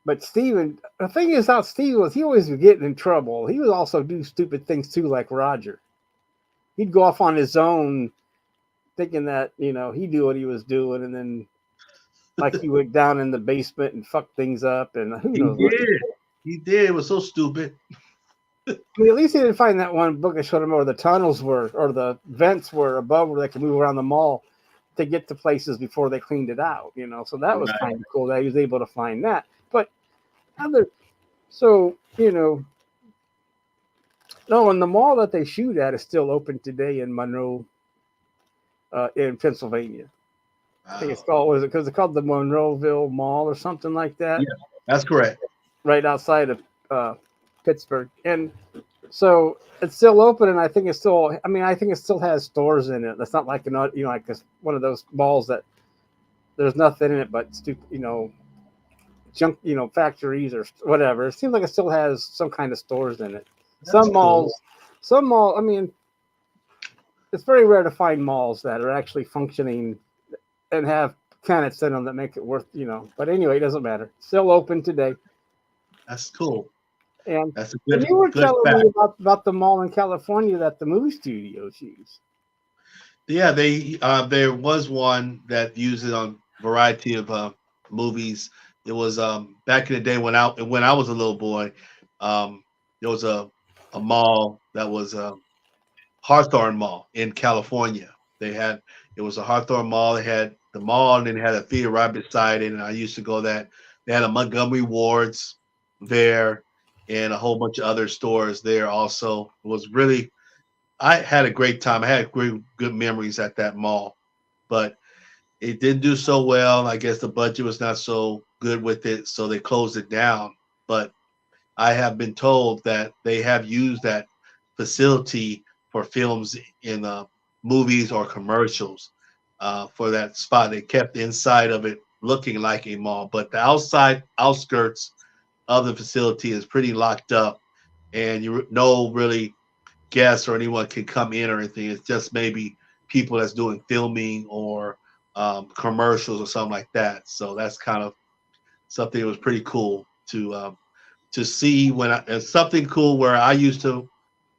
But Steven, the thing is, how Steven was, he always was getting in trouble. He would also do stupid things too, like Roger. He'd go off on his own, thinking that he knew what he was doing, and then like he went down in the basement and fucked things up, and who He knows what. did. He did. It was so stupid. I mean, at least he didn't find that one book I showed him where the tunnels were or the vents were above where they could move around the mall to get to places before they cleaned it out. So that was Right. kind of cool that he was able to find that. But other, so no, and the mall that they shoot at is still open today in Monroe, in Pennsylvania. I think it's Wow. called, was it because it's called the Monroeville Mall or something like that, Yeah, that's correct. right outside of uh, Pittsburgh. And so it's still open, and I think it's still. I mean, I think it still has stores in it. It's not like like one of those malls that there's nothing in it but stupid, junk, factories or whatever. It seems like it still has some kind of stores in it. That's Some cool. malls, I mean, it's very rare to find malls that are actually functioning and have tenants in them that make it worth. But anyway, it doesn't matter. Still open today. That's cool. And That's a you were good telling me fact. about the mall in California that the movie studios use. Yeah, there was one that used it on variety of movies. It was back in the day when I was a little boy. There was a mall that was Hawthorne Mall in California. It was a Hawthorne Mall. They had the mall and then it had a theater right beside it. And I used to go that. They had a Montgomery Wards there and a whole bunch of other stores there also. It was really I had a great time. I had good memories at that mall, but it didn't do so well. I guess the budget was not so good with it, so they closed it down. But I have been told that they have used that facility for films in movies or commercials for that spot. They kept the inside of it looking like a mall, but the outside outskirts of the facility is pretty locked up, and you know really guests or anyone can come in or anything. It's just maybe people that's doing filming or commercials or something like that. So that's kind of something that was pretty cool to see and something cool where I used to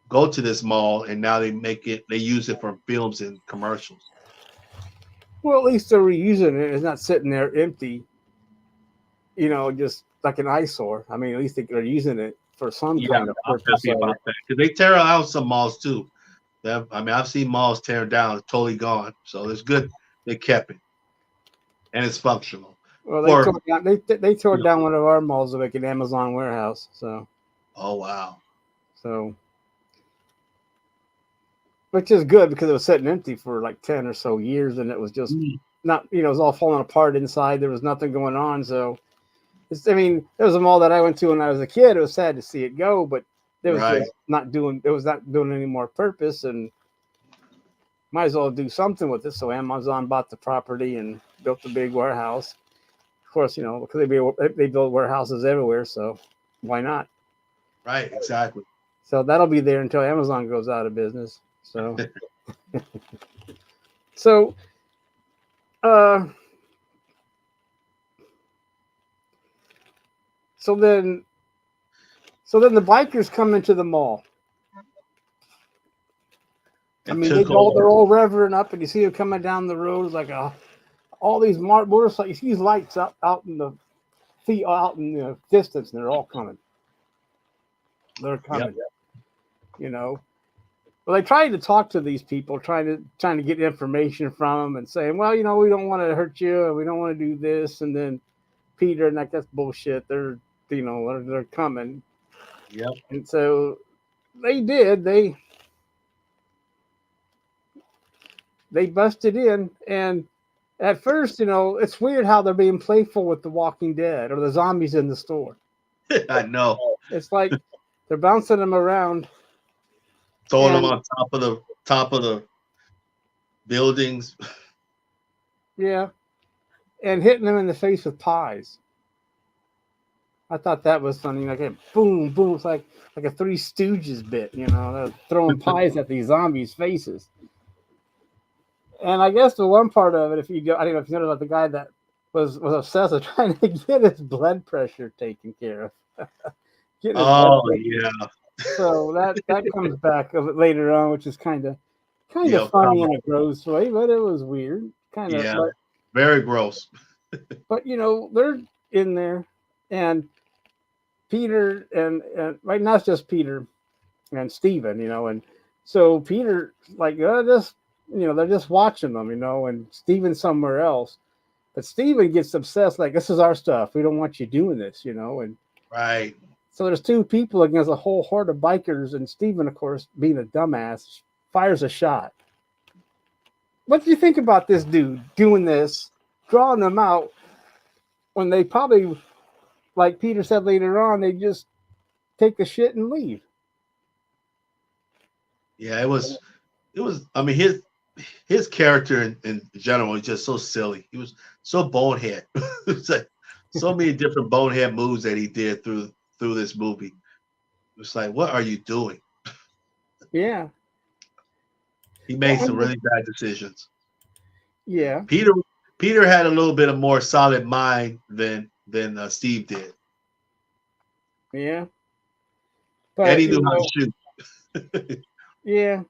go to this mall and now they use it for films and commercials. Well, at least they're reusing it. It's not sitting there empty, just like an eyesore. I mean, at least they're using it for some Yeah, kind of I'm purpose happy of it. about that because they tear out some malls too. I mean, I've seen malls tear down, totally gone. So it's good they kept it and it's functional Well, for they tore you know. down one of our malls to make an Amazon warehouse. Oh wow. So which is good because it was sitting empty for like 10 or so years, and it was just Mm, not, it was all falling apart inside. There was nothing going on. So I mean, there was a mall that I went to when I was a kid. It was sad to see it go, but it was right. just it was not doing any more purpose, and might as well do something with it. So Amazon bought the property and built a big warehouse. Of course, because they build warehouses everywhere, so why not? Right. Exactly. So that'll be there until Amazon goes out of business. So uh, so then the bikers come into the mall. I It mean, took they're over. all revving up, and you see them coming down the road like all these motorcycles. You see these lights out in the out in the distance, and they're all coming. They're Yep. coming. You know. Well, they tried to talk to these people, trying to get information from them, and saying, "Well, we don't want to hurt you, and we don't want to do this." And then Peter, and that's bullshit. They're coming, Yep. and so they did. They busted in, and At first, it's weird how they're being playful with the Walking Dead or the zombies in the store. I know. It's like they're bouncing them around, Throwing them and on top of the buildings. yeah, and hitting them in the face with pies. I thought that was funny. Like a boom, boom. It's like a Three Stooges bit. They're throwing pies at these zombies' faces. And I guess the one part of it, I don't know if you noticed about the guy that was obsessed with trying to get his blood pressure taken care of. Oh yeah. So that comes back later on, which is kind of Yeah, funny in a gross way, but it was weird. Yeah, very gross. But they're in there, and Peter and right now it's just Peter and Steven, and so Peter like just they're just watching them, and Steven's somewhere else. But Steven gets obsessed, like, this is our stuff. We don't want you doing this, and Right. so there's two people against a whole horde of bikers, and Steven, of course, being a dumbass, fires a shot. What do you think about this dude doing this, drawing them out, when they probably, like Peter said later on, they just take the shit and leave? Yeah, it was. I mean, his character in general was just so silly. He was so bonehead. It's like so many different bonehead moves that he did through this movie. It's like, what are you doing? Yeah. He made some really bad decisions. Yeah. Peter had a little bit of more solid mind than Steve did. Yeah. But And he knew how to shoot. Yeah.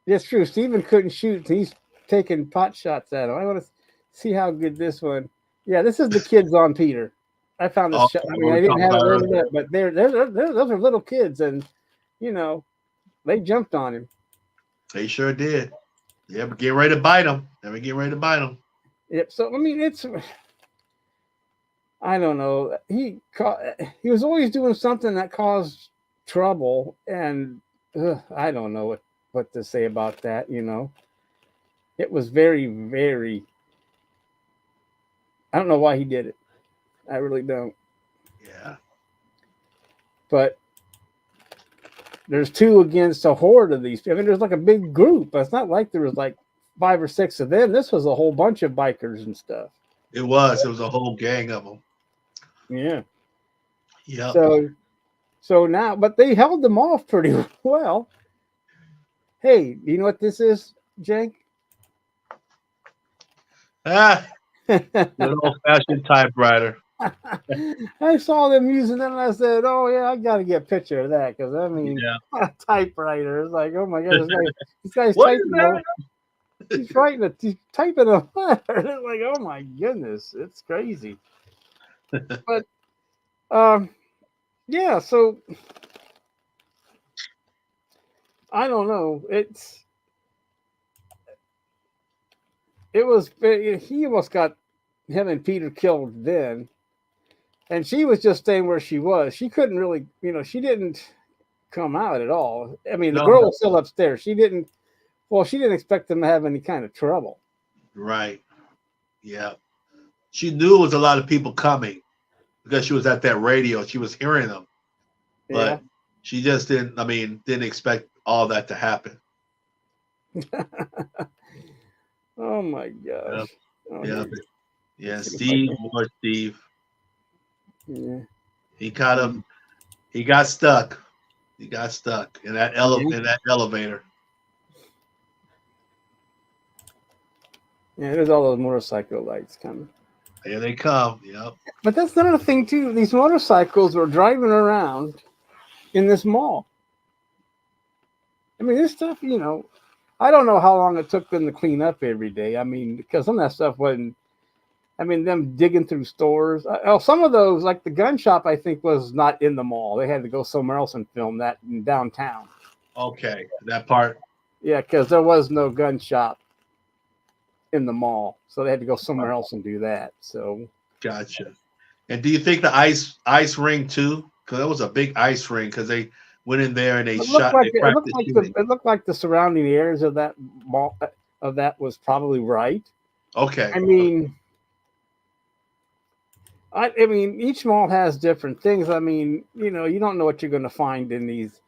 That's true. Steven couldn't shoot. He's taking pot shots at him. I want to see how good this one. Yeah, this is the kids on Peter. I found this shot. I mean, I didn't have it written up, but those are little kids, and they jumped on him. They sure did. Yeah, but getting ready to bite him. They were getting ready to bite him. Yep. So I mean, I don't know. He was always doing something that caused trouble, and I don't know what to say about that. It was very, very. I don't know why he did it. I really don't. Yeah. But there's two against a horde of these. I mean, there's like a big group. It's not like there was like 5 or 6 of them. This was a whole bunch of bikers and stuff. It was. It was a whole gang of them. Yeah. Yeah. So now, but they held them off pretty well. Hey, do you know what this is, Jake? An old-fashioned typewriter. I saw them using it, and I said, "Oh yeah, I got to get a picture of that," because I mean, typewriter. It's like, oh my god, this guy's typing. He's writing he's typing a letter. It's like, oh my goodness, it's crazy. But yeah. So I don't know. He almost got him and Peter killed then. And she was just staying where she was. She couldn't really, she didn't come out at all. I mean, the girl was still upstairs. She didn't expect them to have any kind of trouble. Right. Yeah. She knew it was a lot of people coming because she was at that radio. She was hearing them. But she just didn't expect all that to happen. Oh my gosh. Yeah. Yeah. Steve. Yeah. He got stuck. He got stuck in that elevator. Yeah, there's all those motorcycle lights coming. Here they come. Yep. But that's another thing too. These motorcycles were driving around in this mall. I mean, this stuff, I don't know how long it took them to clean up every day. I mean, because some of that stuff wasn't. I mean, them digging through stores. Some of those, like the gun shop, I think was not in the mall. They had to go somewhere else and film that in downtown. Okay, that part. Yeah, because there was no gun shop in the mall, so they had to go somewhere else and do that. So, gotcha. And do you think the ice ring too? Because that was a big ice ring. Because they went in there and they shot. It looked like the surrounding areas of that mall was probably right. Okay. I mean, I mean, each mall has different things. I mean, you don't know what you're going to find in these.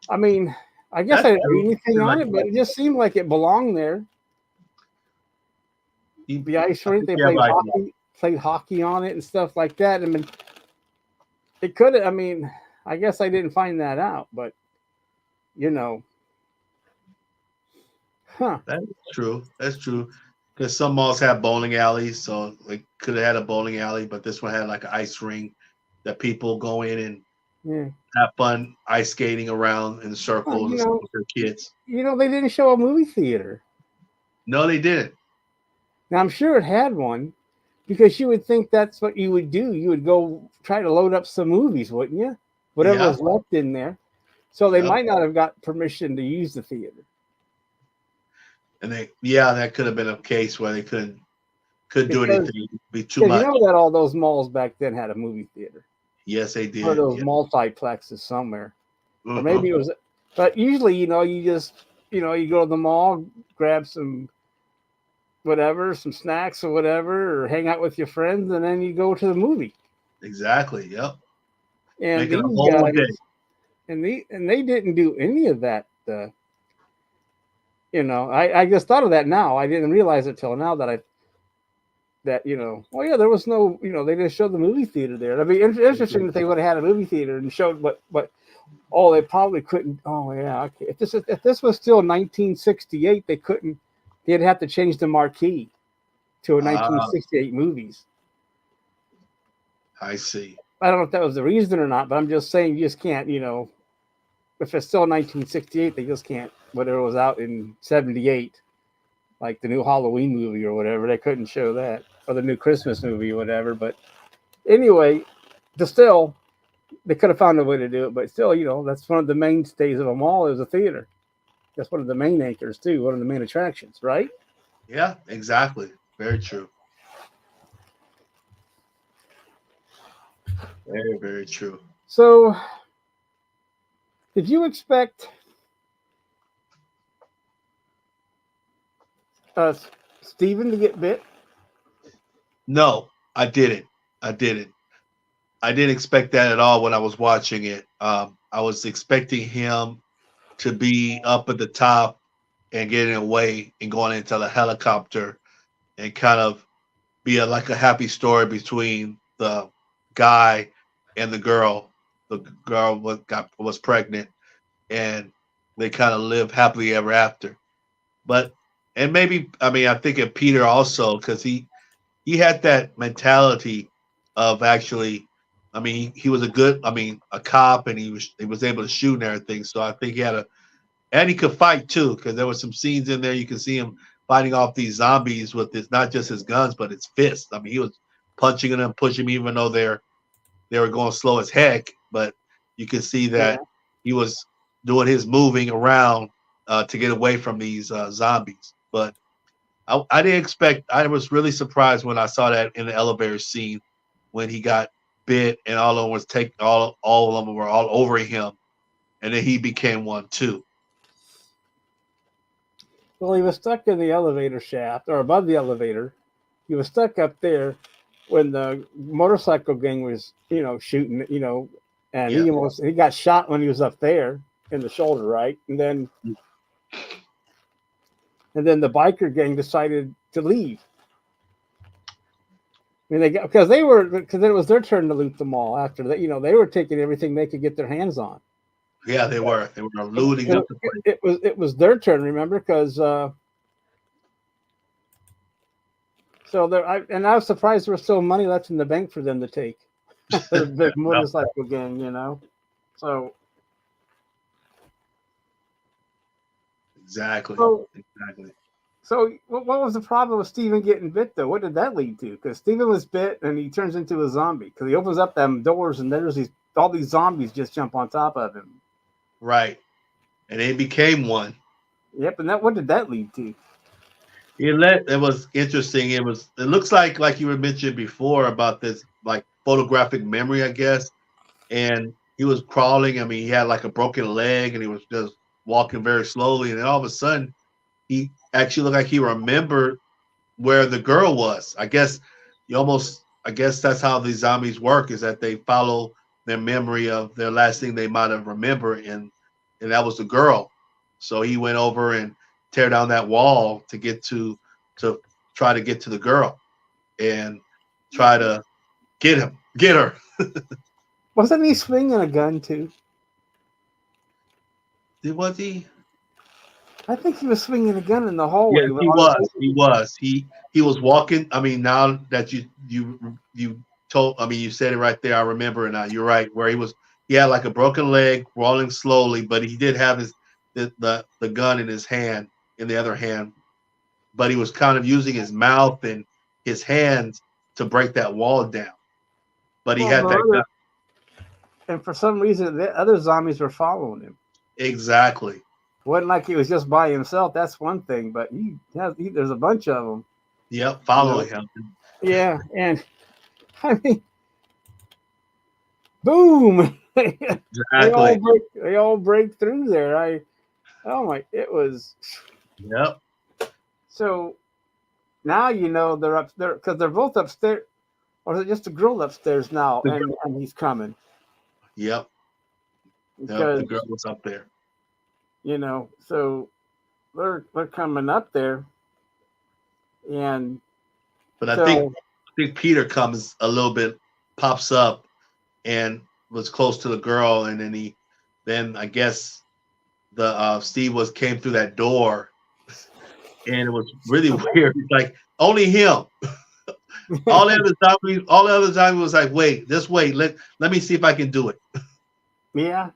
I mean, I guess That's I didn't read true. anything on Like, it, but it just seemed like it belonged there. The ice I rink, think they you have played hockey on it and stuff like that. I mean, it could. I mean, I guess I didn't find that out, but you know, huh? That's true. That's true. Because some malls have bowling alleys, so they could have had a bowling alley, but this one had like an ice rink that people go in and Yeah. have fun ice skating around in Well, circles and stuff with their kids. they didn't show a movie theater. No, they didn't. Now I'm sure it had one because you would think that's what you would do. You would go try to load up some movies, wouldn't you? Whatever Yeah. was left in there. So they Yep. might not have got permission to use the theater. And that could have been a case where they couldn't do Because anything. It'd be too because you much. know that all those malls back then had a movie theater Yes, they or did. those Yeah. multiplexes somewhere. Or Uh-huh. maybe it was, but usually, you just, you go to the mall, grab some whatever, some snacks or whatever, or hang out with your friends, and then you go to the movie. Exactly. Yep. And Making a these whole day. guys, and they didn't do any of that. I just thought of that now. I didn't realize it till now oh yeah, there was no, they didn't show the movie theater there. It'd be interesting if they would have had a movie theater and showed but oh, they probably couldn't. Oh yeah, okay. If this was still 1968, they couldn't. They'd have to change the marquee to a Ah, 1968 movies. I see. I don't know if that was the reason or not, but I'm just saying you just can't. If it's still 1968, they just can't. Whatever was out in '78, like the new Halloween movie or whatever, they couldn't show that, or the new Christmas movie or whatever. But anyway, still, they could have found a way to do it. But still, that's one of the mainstays of a mall is a theater. That's one of the main anchors too. One of the main attractions, right? Yeah, exactly. Very true. Very, very true. So, did you expect uh, Steven to get bit? No, I didn't. I didn't. I didn't expect that at all when I was watching it. I was expecting him to be up at the top and getting away and going into the helicopter and kind of be like a happy story between the guy and the girl. The girl was pregnant and they kind of live happily ever after. But and maybe I mean I think of Peter also because he had that mentality of actually. I mean, he was a cop, and he was able to shoot and everything. So I think and he could fight too, because there were some scenes in there you can see him fighting off these zombies with his not just his guns but his fists. I mean, he was punching them, pushing them, even though they were going slow as heck. But you could see Yeah. that he was doing his moving around to get away from these zombies. But I didn't expect. I was really surprised when I saw that in the elevator scene when he got bit and all of them was all of them were all over him, and then he became one too. Well, he was stuck in the elevator shaft or above the elevator. He was stuck up there when the motorcycle gang was, shooting, and Yeah, he got shot when he was up there in the shoulder, right? And then the biker gang decided to leave. I mean, because it was their turn to loot the mall after that. They were taking everything they could get their hands on. yeah, they were looting It, up the place. it was their turn, remember? Because so I was surprised there was still money left in the bank for them to take. The No, motorcycle gang, So exactly, so exactly. so what was the problem with Steven getting bit though? What did that lead to? Because Steven was bit and he turns into a zombie because he opens up them doors and there's all these zombies just jump on top of him. Right, and they became one. Yep, and what did that lead to? It was interesting. It looks like you were mentioned before about this like photographic memory, I guess. And he was crawling. I mean, he had like a broken leg, and he was just walking very slowly. And then all of a sudden, he actually looked like he remembered where the girl was. I guess I guess that's how these zombies work, is that they follow their memory of their last thing they might have remembered, and that was the girl. So he went over and tear down that wall to to try to get to the girl and try to get her. Wasn't he swinging a gun too? Was he? I think he was swinging a gun in the Yes, hallway. he was. He was. He was walking. I mean, now that you told, I mean, you said it right there. I remember it now. You're right. Where he had like a broken leg, rolling slowly, but he did have the gun in his hand, in the other hand, but he was kind of using his mouth and his hands to break that wall down. But he had that gun. And for some reason, the other zombies were following him. Exactly. It wasn't like he was just by himself. That's one thing, but there's a bunch of them. Yep, following him. Yeah, and I mean, boom! Exactly. They all break through there. It was. Yep. So now they're up there because they're both upstairs, or is it just a girl upstairs now? And he's coming. Yep. Because, the girl was up there. So they're coming up there, and but I think Peter comes a little bit, pops up, and was close to the girl, and then I guess the Steve came through that door, and it was really weird. It's like only him. all the other zombies was like, wait, let me see if I can do it. Yeah.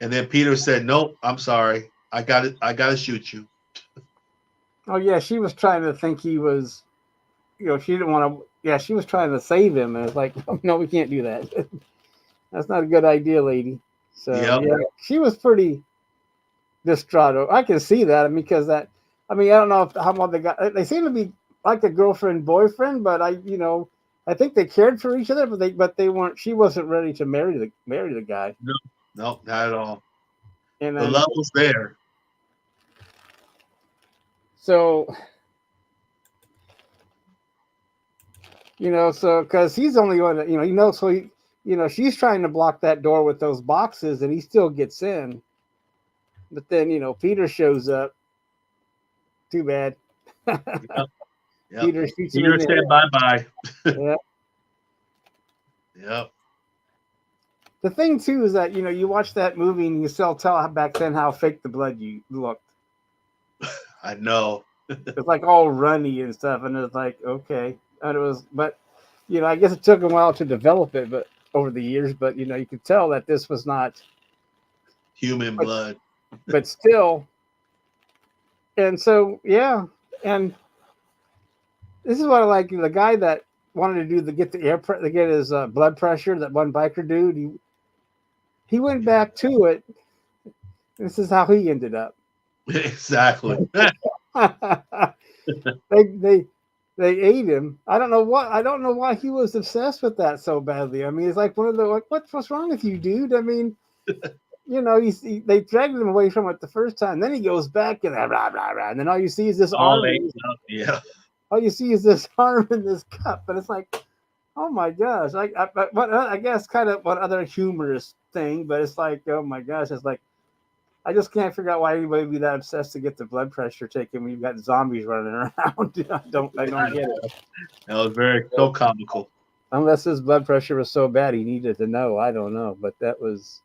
And then Peter said, nope, I'm sorry. I gotta shoot you. Oh yeah, she was trying to think he was, she didn't want to. Yeah, she was trying to save him, and it's like, no, we can't do that. That's not a good idea, lady. So yeah, she was pretty distraught. I can see that. I mean, because I don't know how much they got. They seem to be like a girlfriend boyfriend, but I think they cared for each other, but they weren't. She wasn't ready to marry the guy. No, not at all. And the love was there. So, because he's only going to, so she's trying to block that door with those boxes, and he still gets in. But then, Peter shows up. Too bad. Yep. Peter said bye-bye. Yep. Yep. The thing too is that you watch that movie and you tell back then how fake the blood you looked. I know. It's like all runny and stuff, and it's like okay, and it was, but I guess it took a while to develop it, but over the years, but you could tell that this was not human blood, but still, and so yeah, and this is what I like. The guy that wanted to get his blood pressure, that one biker dude, he went back to it. This is how he ended up. Exactly. they ate him. I don't know why he was obsessed with that so badly. I mean, it's like one of the what's wrong with you, dude? I mean, they dragged him away from it the first time. Then he goes back and blah blah blah, and then all you see is this arm. Yeah. All you see is this arm in this cup, and it's like, oh my gosh! I guess kind of one other humorous thing, but it's like, oh my gosh! It's like, I just can't figure out why anybody would be that obsessed to get the blood pressure taken when you've got zombies running around. I don't get it. That was so comical. Unless his blood pressure was so bad he needed to know. I don't know, but that was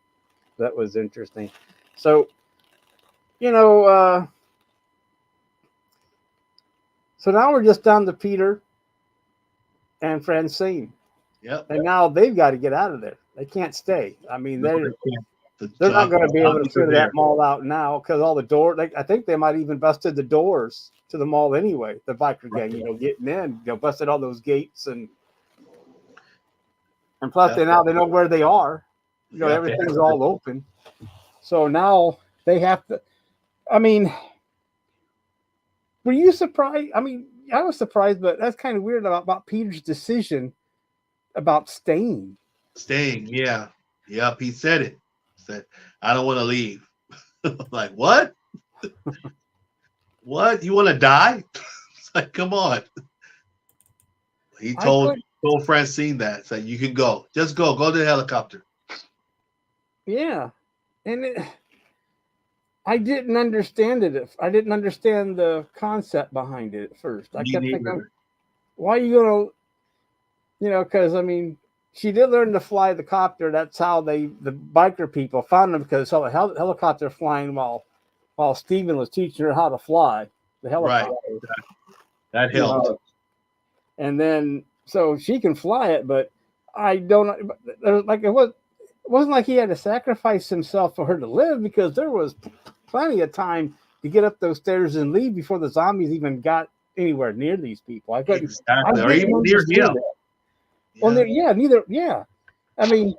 interesting. So, so now we're just down to Peter and Francine. Yep. And now they've got to get out of there. They can't stay. I mean, they're not going to be able to clear that mall out now because all the doors. I think they might even busted the doors to the mall anyway. The biker gang, getting in, busted all those gates and plus they know where they are. Everything's all open. So now they have to. I mean, were you surprised? I mean, I was surprised, but that's kind of weird about Peter's decision about staying. Yeah. Yep, he said it. Said, I don't want to leave. Like, what? What? You want to die? Like, come on. He I told could, Francine that. Said, you can go. Just go. Go to the helicopter. yeah, and I didn't understand it. I didn't understand the concept behind it at first. I Me kept thinking, neither. why are you gonna, because I mean, she did learn to fly the copter. That's how the biker people found them because they saw the helicopter flying while Steven was teaching her how to fly the Right. helicopter. That You helped. know, and then so she can fly it, but I don't like it wasn't like he had to sacrifice himself for her to live because there was plenty of time to get up those stairs and leave before the zombies even got anywhere near these people. I Exactly. Or didn't even near understand him. that. Yeah. Well, yeah. I mean,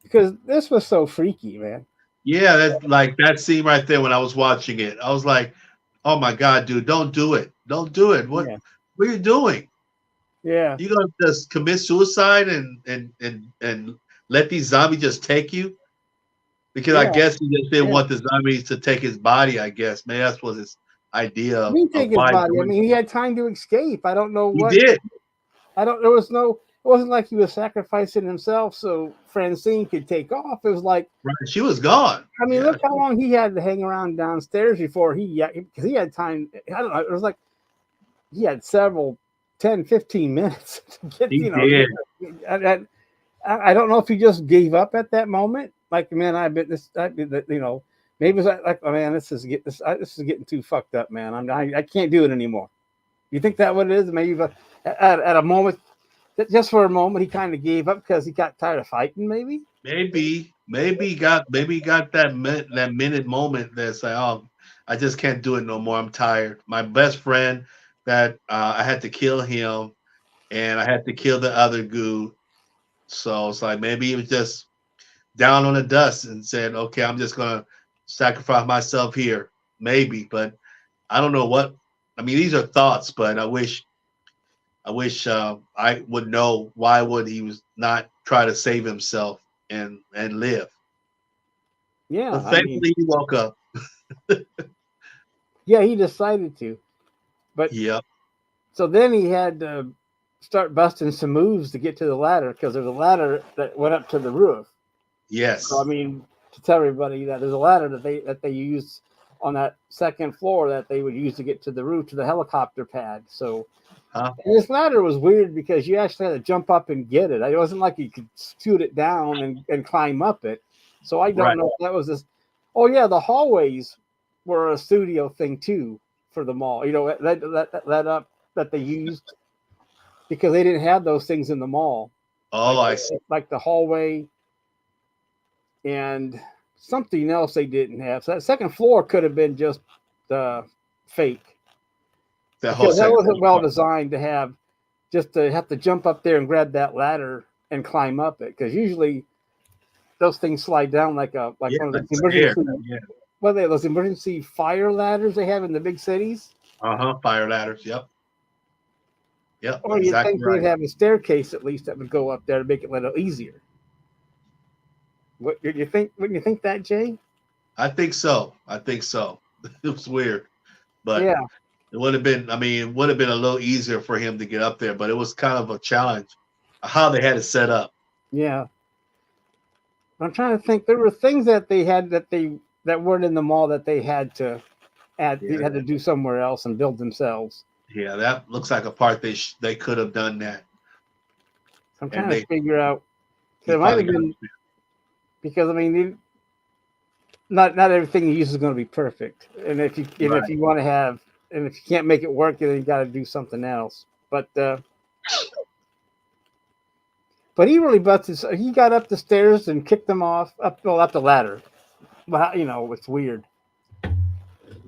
because this was so freaky, man. Yeah, that's like that scene right there when I was watching it. I was like, oh my God, dude, don't do it. Don't do it. Yeah, What are you doing? yeah, You gonna just commit suicide and let these zombies just take you? Because I yeah, guess he just didn't yeah. want the zombies to take his body, I guess. Maybe that's was his idea He didn't of take his why body. I mean, he had time to escape. I don't know he what. did. I don't. There was no. It wasn't like he was sacrificing himself so Francine could take off. It was like, Right. She was gone. I mean, Yeah. look how long he had to hang around downstairs before because he had time. I don't know. It was like he had several 10, 15 minutes to get, He did. I don't know if he just gave up at that moment. Like, man, maybe it's like, oh man, this is getting too fucked up, man. I can't do it anymore. You think that what it is? Maybe at a moment, just for a moment, he kind of gave up because he got tired of fighting. Maybe he got that minute moment that's like, oh, I just can't do it no more. I'm tired. My best friend that I had to kill him, and I had to kill the other goo. So it's like maybe he was just down on the dust and said, okay, I'm just gonna sacrifice myself here. Maybe, but I don't know what. I mean, these are thoughts, but I wish I would know why would he was not try to save himself and live. Yeah, But I mean, thankfully he woke up. yeah, he decided to, but Yep. so then he had to start busting some moves to get to the ladder because there's a ladder that went up to the roof. So I Yes. mean, to tell everybody that there's a ladder that they use on that second floor that they would use to get to the roof to the helicopter pad. So Huh? and this ladder was weird because you actually had to jump up and get it. It wasn't like you could scoot it down and climb up it. So I don't Right. know if that was this. Oh yeah, the hallways were a studio thing too for the mall. That up that they used because they didn't have those things in the mall. Oh, I see. Like the hallway and something else they didn't have. So that second floor could have been just fake That whole because that second. wasn't well designed to have to jump up there and grab that ladder and climb up it because usually those things slide down like Yeah, one of like those emergency yeah. those emergency fire ladders they have in the big cities. Fire ladders. Yep. Yep. Or you'd Exactly think they'd right. have a staircase at least that would go up there to make it a little easier. What you think? Wouldn't you think that, Jay? I think so. It was weird, but Yeah, it would have been. I mean, it would have been a little easier for him to get up there, but it was kind of a challenge how they had it set up. yeah. I'm trying to think. There were things that they had that weren't in the mall that they had to add. They Yeah. had to do somewhere else and build themselves. Yeah, that looks like a part they could have done that. I'm And trying they to figure out. he It might probably have got been because I mean, not everything you use is going to be perfect, and if right. you want to have and if you can't make it work, then you got to do something else. But he really busted. He got up the stairs and kicked them up the ladder. But it's weird.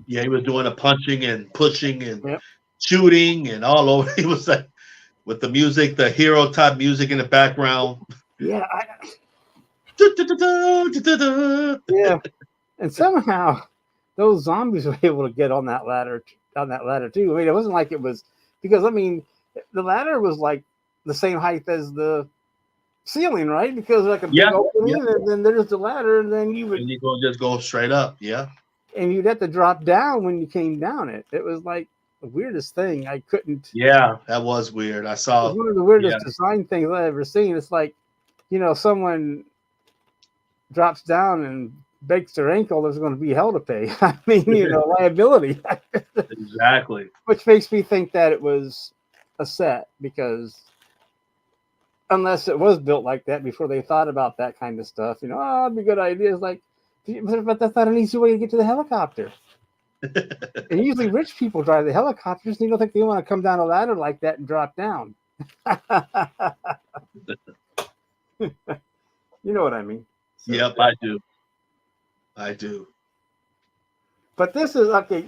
Yeah, he was doing the punching and pushing and Yep. shooting and all over. He was like with the music, the hero type music in the background. Yeah, yeah. And somehow those zombies were able to get on that ladder too. I mean, it wasn't like it was because I mean the ladder was like the same height as the ceiling, right? Because like a big Yeah, opening, yeah. and then there's the ladder, and then you would And you gonna just go straight up. Yeah. and you'd have to drop down when you came down it. It was like weirdest thing. I couldn't. Yeah, that was weird. I It saw. was one of the weirdest Yeah, design things I've ever seen. It's like, someone drops down and breaks their ankle, there's going to be hell to pay. I mean, liability, exactly. which makes me think that it was a set, because unless it was built like that before they thought about that kind of stuff, it'd be a good idea. It's like, but that's not an easy way to get to the helicopter. And usually rich people drive the helicopters, and you don't think they want to come down a ladder like that and drop down. You know what I mean? So, Yep, I do. I do. But this is okay.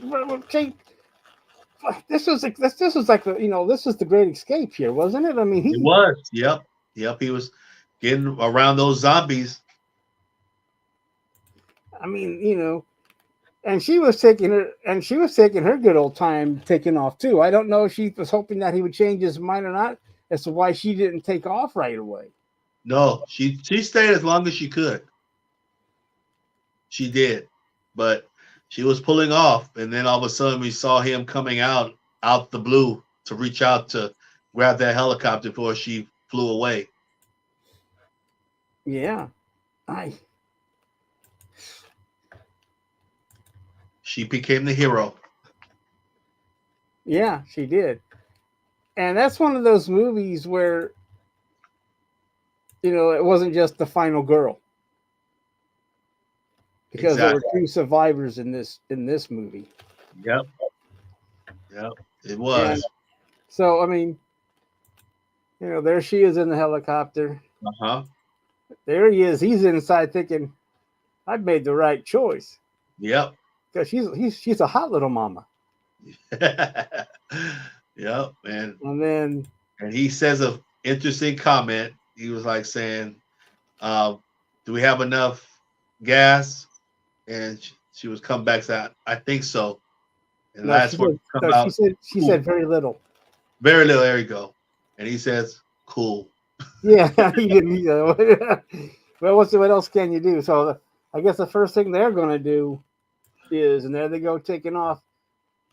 This was like this is like this is the Great Escape here, wasn't it? I mean, It was. Yep. Yep. He was getting around those zombies. I mean, and she was taking her good old time taking off too. I don't know if she was hoping that he would change his mind or not, as to why she didn't take off right away. No, she stayed as long as she could. She did, but she was pulling off, and then all of a sudden we saw him coming out the blue to reach out to grab that helicopter before she flew away. Yeah, She became the hero. Yeah, she did. And that's one of those movies where, it wasn't just the final girl. Because there were two survivors in this movie. Yep. Yep. It was. And so, I mean, there she is in the helicopter. Uh-huh. There he is. He's inside thinking, I've made the right choice. Yep. Because she's a hot little mama. Yep. And he says an interesting comment. He was like saying, do we have enough gas? And she was come back saying, I think so. And that's what come out. She said very little. Very little. There you go. And he says, cool. Yeah, he didn't. Well, what else can you do? So I guess the first thing they're going to do is, and there they go taking off.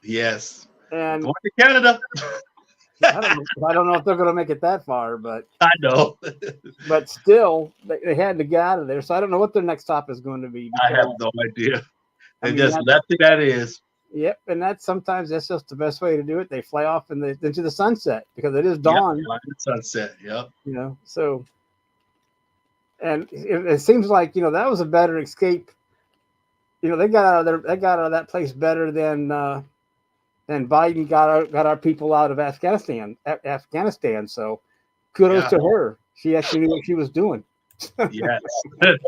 Yes. And going to Canada. I don't know if they're going to make it that far, but I know. But still, they had to get out of there. So I don't know what their next stop is going to be. I have no idea. They just left it as is. Yep, and sometimes that's just the best way to do it. They fly off into the sunset because it is dawn. Yep, sunset. Yep. So, and it seems like that was a better escape. They got out of that place better than Biden got our people out of Afghanistan. So, kudos to her. She actually knew what she was doing. Yes,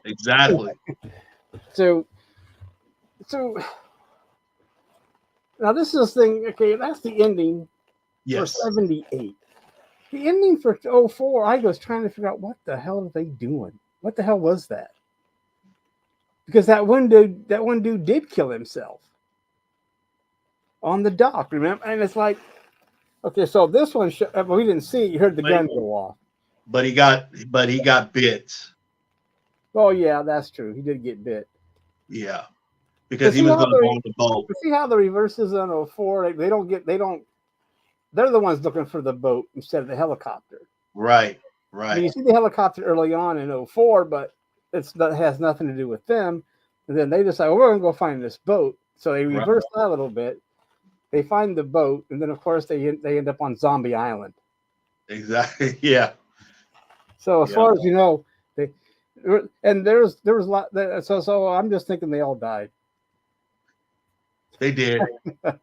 exactly. So now this is the thing. Okay, that's the ending for 78. The ending for 04, I was trying to figure out what the hell are they doing? What the hell was that? Because that one dude did kill himself on the dock, remember? And it's like, okay, so this one we didn't see. You heard the gun go off, but he got bit. Oh yeah, that's true. He did get bit. Yeah, because he was going to go on the boat. See how the reverses on 04? They're the ones looking for the boat instead of the helicopter. Right. I mean, you see the helicopter early on in 04, but it has nothing to do with them. And then they decide, well, we're going to go find this boat. So they reverse that a little bit. They find the boat, and then of course they end up on Zombie Island. Exactly. Yeah. So as far as you know, there was a lot. So I'm just thinking they all died. They did.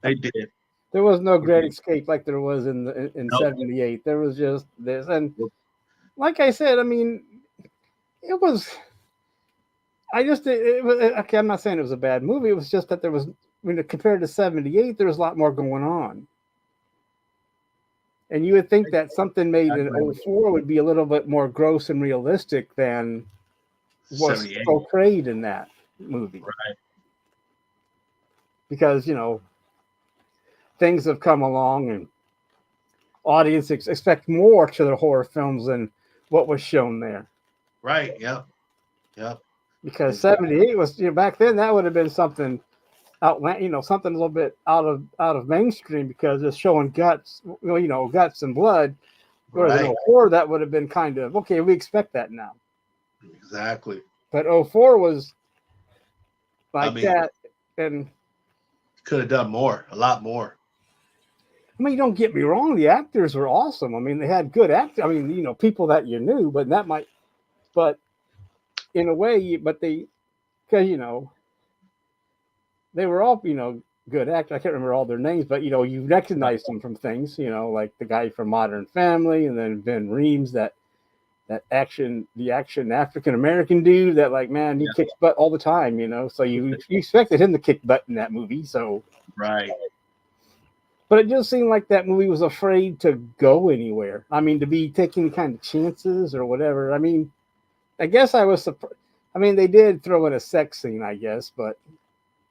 They did. There was no Great Escape like there was in 78. There was just this, and like I said, I mean, it was. Okay. I'm not saying it was a bad movie. It was just that there was, compared to 78, there was a lot more going on. And you would think that something made in 04 would be a little bit more gross and realistic than was portrayed in that movie. Right. Because, things have come along and audiences expect more to their horror films than what was shown there. Right. Yep. Yep. Because 78 was, back then that would have been something. something a little bit out of mainstream because it's showing guts, guts and blood. Whereas in Right. '04, that would have been kind of okay. We expect that now. Exactly. But '04 was I like mean, that, and could have done more, a lot more. I mean, don't get me wrong, the actors were awesome. I mean, they had good actors. I mean, people that you knew, but in a way, because they were all, good actors. I can't remember all their names, but you recognized them from things, like the guy from Modern Family, and then Ben Reams, the action African American dude that, like, man, he kicks butt all the time, So you expected him to kick butt in that movie, so Right. But it just seemed like that movie was afraid to go anywhere. I mean, to be taking kind of chances or whatever. I mean, I guess I was surprised. I mean, they did throw in a sex scene, I guess, but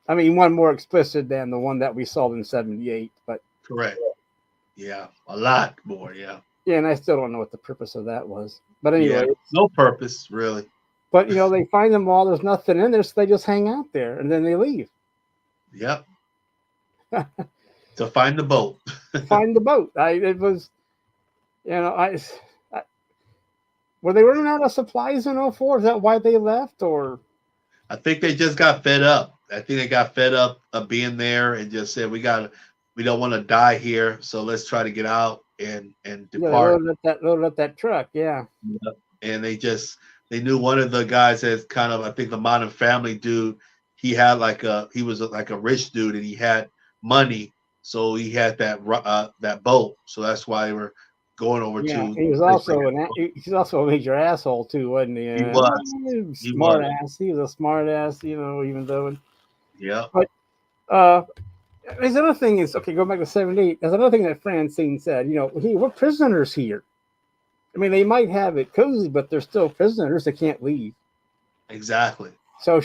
I mean, one more explicit than the one that we saw in '78. But Correct. Yeah, a lot more. Yeah. yeah, and I still don't know what the purpose of that was. But anyway, no purpose really. But they find them all. There's nothing in there, so they just hang out there, and then they leave. Yep. To find the boat. Find the boat. It was, were they running out of supplies in '04? Is that why they left, or? I think they just got fed up. I think they got fed up of being there and just said, we don't want to die here, so let's try to get out and depart. Loaded up that truck, yeah. Yep. And they knew one of the guys that's kind of, I think, the Modern Family dude. He was like a rich dude, and he had money, so he had that boat. So that's why they were going over to. He was also a major asshole too, wasn't he? He was smart ass. He was a smart ass, even though. Yeah. But there's another thing is going back to '78. There's another thing that Francine said. We're prisoners here. I mean, they might have it cozy, but they're still prisoners. They can't leave. Exactly. So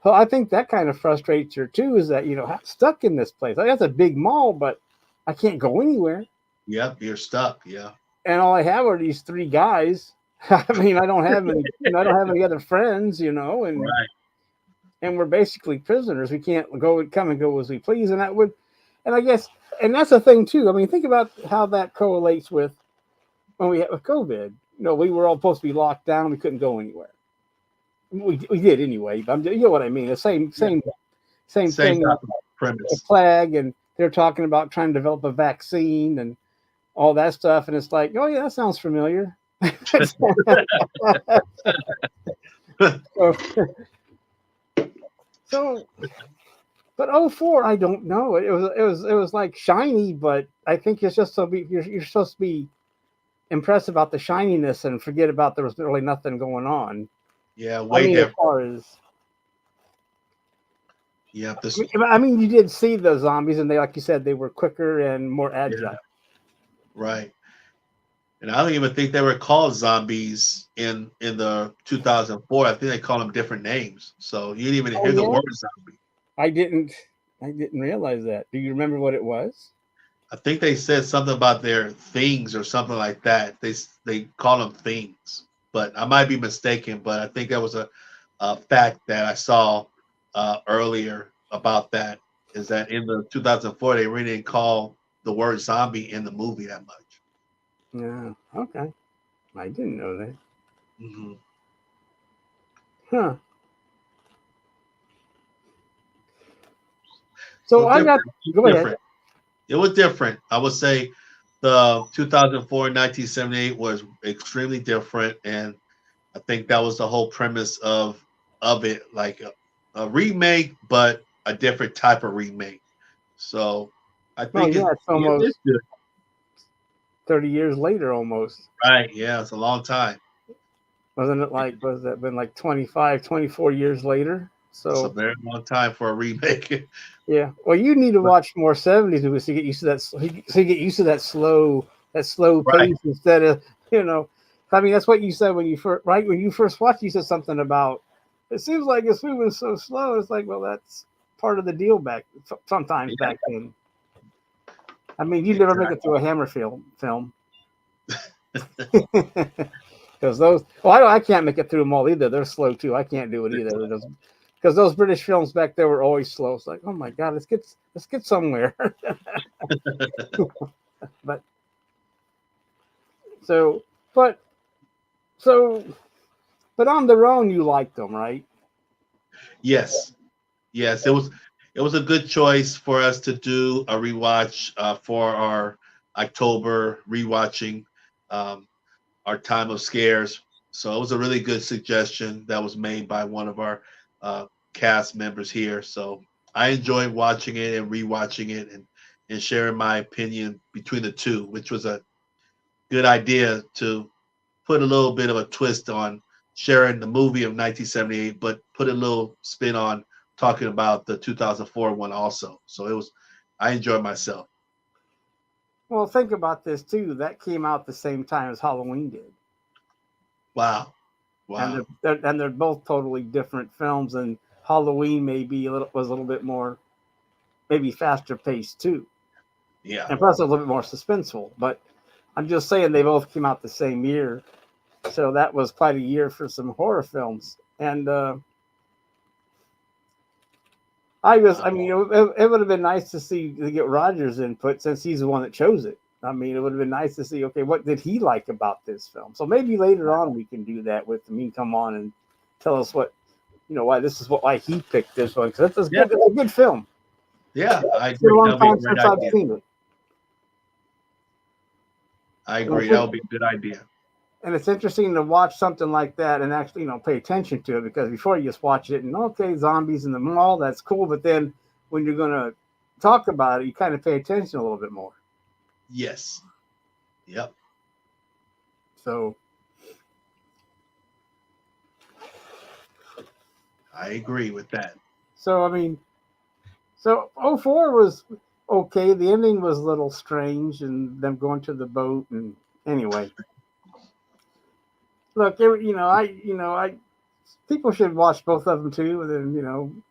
I think that kind of frustrates her too. Is that stuck in this place? That's a big mall, but I can't go anywhere. Yep, you're stuck. Yeah. And all I have are these three guys. I mean, I don't have any. I don't have any other friends, and right. And we're basically prisoners. We can't come and go as we please. And I guess, and that's the thing too. I mean, think about how that correlates with when we had with COVID. We were all supposed to be locked down. We couldn't go anywhere. We did anyway. But you know what I mean. The same thing. Premise. A plague, and they're talking about trying to develop a vaccine and all that stuff. And it's like, oh yeah, that sounds familiar. So, but '04, I don't know. It was like shiny, but I think it's just you're supposed to be impressed about the shininess and forget about there was really nothing going on. Yeah, way different. As far as yeah, I mean, you did see the zombies, and they, like you said, they were quicker and more agile. Yeah. Right. And I don't even think they were called zombies in the 2004. I think they called them different names. So you didn't even hear the word zombie. I didn't realize that. Do you remember what it was? I think they said something about their things or something like that. They call them things, but I might be mistaken. But I think that was a fact that I saw earlier about that. Is that in the 2004 they really didn't call the word zombie in the movie that much. Yeah. Okay. I didn't know that. Mm-hmm. Huh. So I got go ahead. It was different. I would say the 2004 1978 was extremely different, and I think that was the whole premise of it, like a remake, but a different type of remake. So I think it's almost it's good. 30 years later, almost. Right? Yeah, it's a long time. Wasn't it like? Was that been like 25, 24 years later? So it's a very long time for a remake. Yeah. Well, you need to watch more '70s movies to get used to that. So you get used to that slow pace instead of I mean, that's what you said when you first watched. You said something about it seems like it's moving so slow. It's like, well, that's part of the deal sometimes back then. I mean, you never make it through a Hammer film. Because those, I can't make it through them all either. They're slow too. I can't do it either. because those British films back there were always slow. It's like, oh my God, let's get somewhere. but so, but so, but on their own, you liked them, right? Yes, yes, it was a good choice for us to do a rewatch for our October rewatching um, our time of scares. So it was a really good suggestion that was made by one of our uh, cast members here. So I enjoyed watching it and rewatching it and sharing my opinion between the two, which was a good idea to put a little bit of a twist on sharing the movie of 1978, but put a little spin on talking about the 2004 one also. So I enjoyed myself. Well, think about this too. That came out the same time as Halloween did, Wow. and Wow. they're both totally different films. And Halloween maybe was a little bit more, maybe faster paced too, Yeah. and plus a little bit more suspenseful. But I'm just saying they both came out the same year, so that was quite a year for some horror films. And I mean, it would have been nice to get Roger's input since he's the one that chose it. I mean, it would have been nice to see, okay, what did he like about this film? So maybe later on we can do that with him. He can come on and tell us why he picked this one, because it's Yeah. good. It's a good film. Yeah. I It's been a agree. long That'll be a time great since I've idea. seen it. I agree. That would be a good idea. And it's interesting to watch something like that and actually, pay attention to it, because before you just watch it and okay, zombies in the mall, that's cool. But then when you're going to talk about it, you kind of pay attention a little bit more. Yes. Yep. So I agree with that. I mean, so '04 was okay. The ending was a little strange, and them going to the boat. And anyway, look, I people should watch both of them too, and then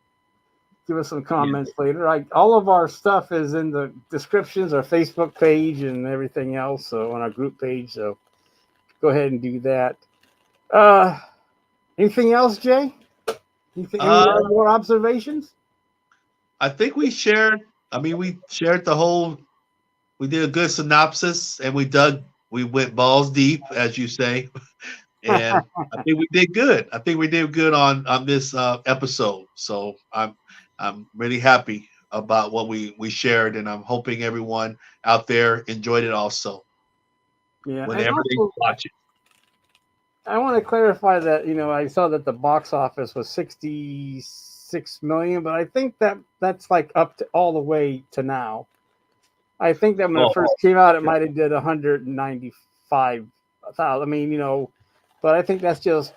give us some comments later. All of our stuff is in the descriptions, our Facebook page, and everything else. So on our group page. So go ahead and do that. Anything else, Jay? Any more observations? I think we shared. I mean, we shared we did a good synopsis, and we went balls deep, as you say, and I think we did good. I think we did good on this episode. So I'm really happy about what we shared, and I'm hoping everyone out there enjoyed it also. Yeah, and Whenever they also, watch it. I want to clarify that I saw that the box office was 66 million, but I think that's like up to all the way to now. I think that when it first came out, it might have did 195,000. I mean, but I think that's just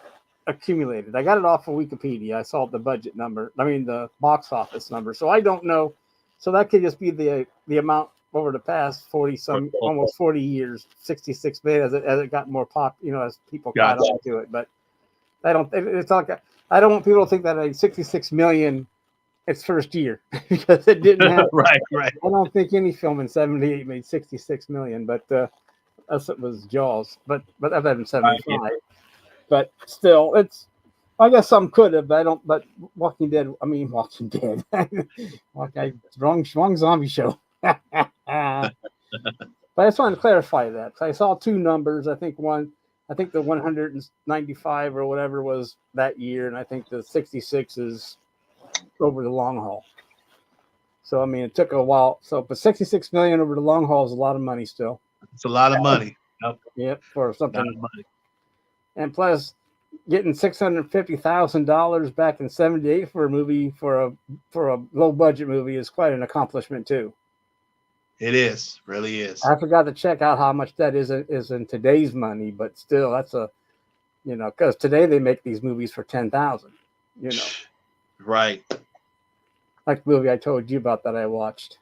accumulated. I got it off of Wikipedia. I saw the budget number. I mean, the box office number. So I don't know. So that could just be the amount over the past almost 40 years, 66 million as it got more pop. As people caught on to it. But I don't. It's like I don't want people to think that a 66 million its first year because it didn't have. Right. I don't think any film in '78 made 66 million, but unless it was Jaws. But I've had in '75. But still, I guess some could have, but I don't. But Walking Dead. Wrong zombie show. But I just wanted to clarify that. I saw two numbers. I think the 195 or whatever was that year, and I think the 66 is over the long haul. So I mean, it took a while. So, but 66 million over the long haul is a lot of money still. It's a lot of money. Yep, for something. A lot of money. And plus, getting $650,000 back in '78 for a movie for a low budget movie is quite an accomplishment too. It is, really is. I forgot to check out how much that is in today's money, but still, that's because today they make these movies for $10,000. Right. Like the movie I told you about that I watched.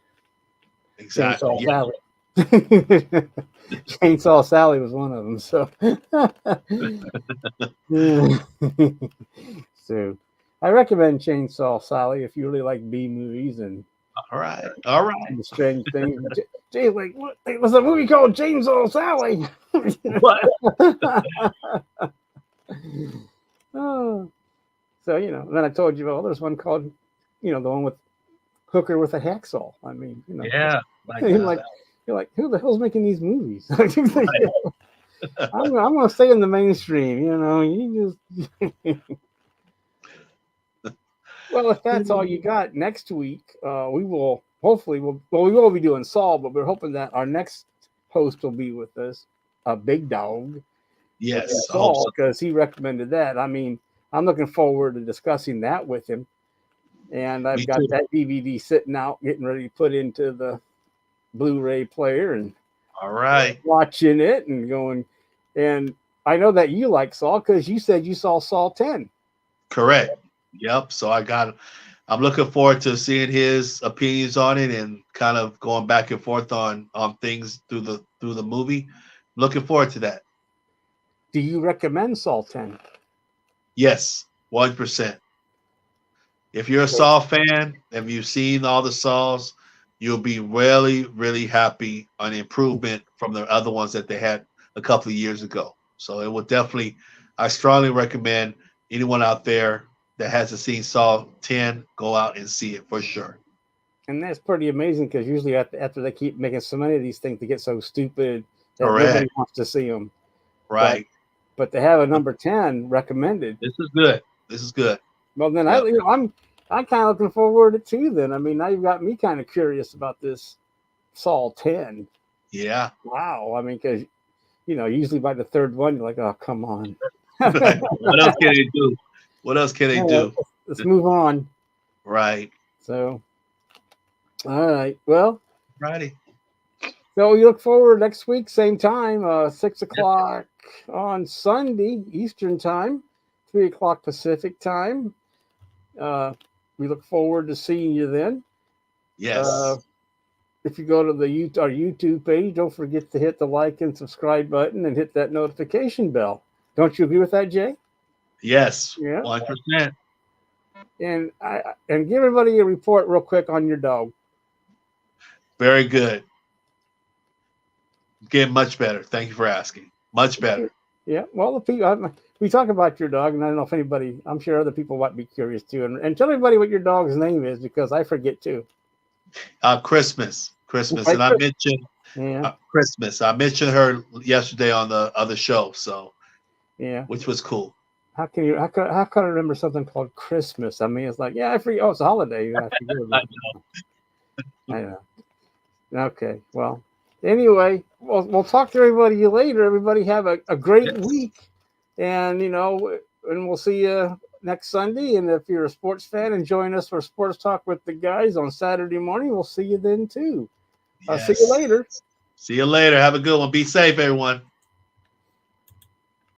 Exactly. Chainsaw Sally. Chainsaw Sally was one of them. So, so I recommend Chainsaw Sally if you really like B movies and. All right. The strange things. Jay's like, what? It was a movie called Chainsaw Sally. What? Oh. So, then I told you, well, there's one called, the one with Hooker with a hacksaw. I mean, Yeah, my you're God. like, who the hell's making these movies? I'm going to stay in the mainstream. You just. Well, if that's all you got, next week we will hopefully we will be doing Saul, but we're hoping that our next host will be with us, a big dog. Yes, I hope Saul, so. because he recommended that. I mean, I'm looking forward to discussing that with him. And I've Me got too. that DVD sitting out, getting ready to put into the Blu-ray player and All right. watching it and going. And I know that you like Saul because you said you saw Saul 10. Correct. Yep. So I'm looking forward to seeing his opinions on it and kind of going back and forth on things through the movie. Looking forward to that. Do you recommend Saul 10? Yes, 1%. If you're a Saw fan, if you've seen all the Saws, you'll be really, really happy on the improvement from the other ones that they had a couple of years ago. So it will definitely, I strongly recommend anyone out there that hasn't seen Saw 10, go out and see it for sure. And that's pretty amazing because usually after they keep making so many of these things, they get so stupid that Correct. nobody wants to see them. Right. But to have a number 10 recommended. This is good. This is good. Well, then Yep. I'm kind of looking forward to it too. Then I mean, now you've got me kind of curious about this Saul 10. Yeah. Wow. I mean, because usually by the third one, you're like, oh, come on. What else can they do? What else can they do? Let's move on. Right. So, all right. Well, Righty. so we look forward next week, same time, 6:00 on Sunday Eastern time, 3:00 Pacific time. We look forward to seeing you then. Yes. If you go to our YouTube page, don't forget to hit the like and subscribe button and hit that notification bell. Don't you agree with that, Jay? Yes. Yeah. 100%. And give everybody a report real quick on your dog. Very good. Getting much better. Thank you for asking. Much better. Yeah. Well, the people we talk about your dog, and I don't know if anybody. I'm sure other people might be curious too. And tell everybody what your dog's name is because I forget too. Christmas. And I mentioned Christmas. I mentioned her yesterday on the other show, so which was cool. How can I remember something called Christmas? I mean, it's like, I forget. Oh, it's a holiday. I forget about it. I know. Okay. Well, anyway, we'll talk to everybody later. Everybody have a great week, and and we'll see you next Sunday. And if you're a sports fan and join us for Sports Talk with the guys on Saturday morning, we'll see you then too. Yes. See you later. See you later. Have a good one. Be safe, everyone.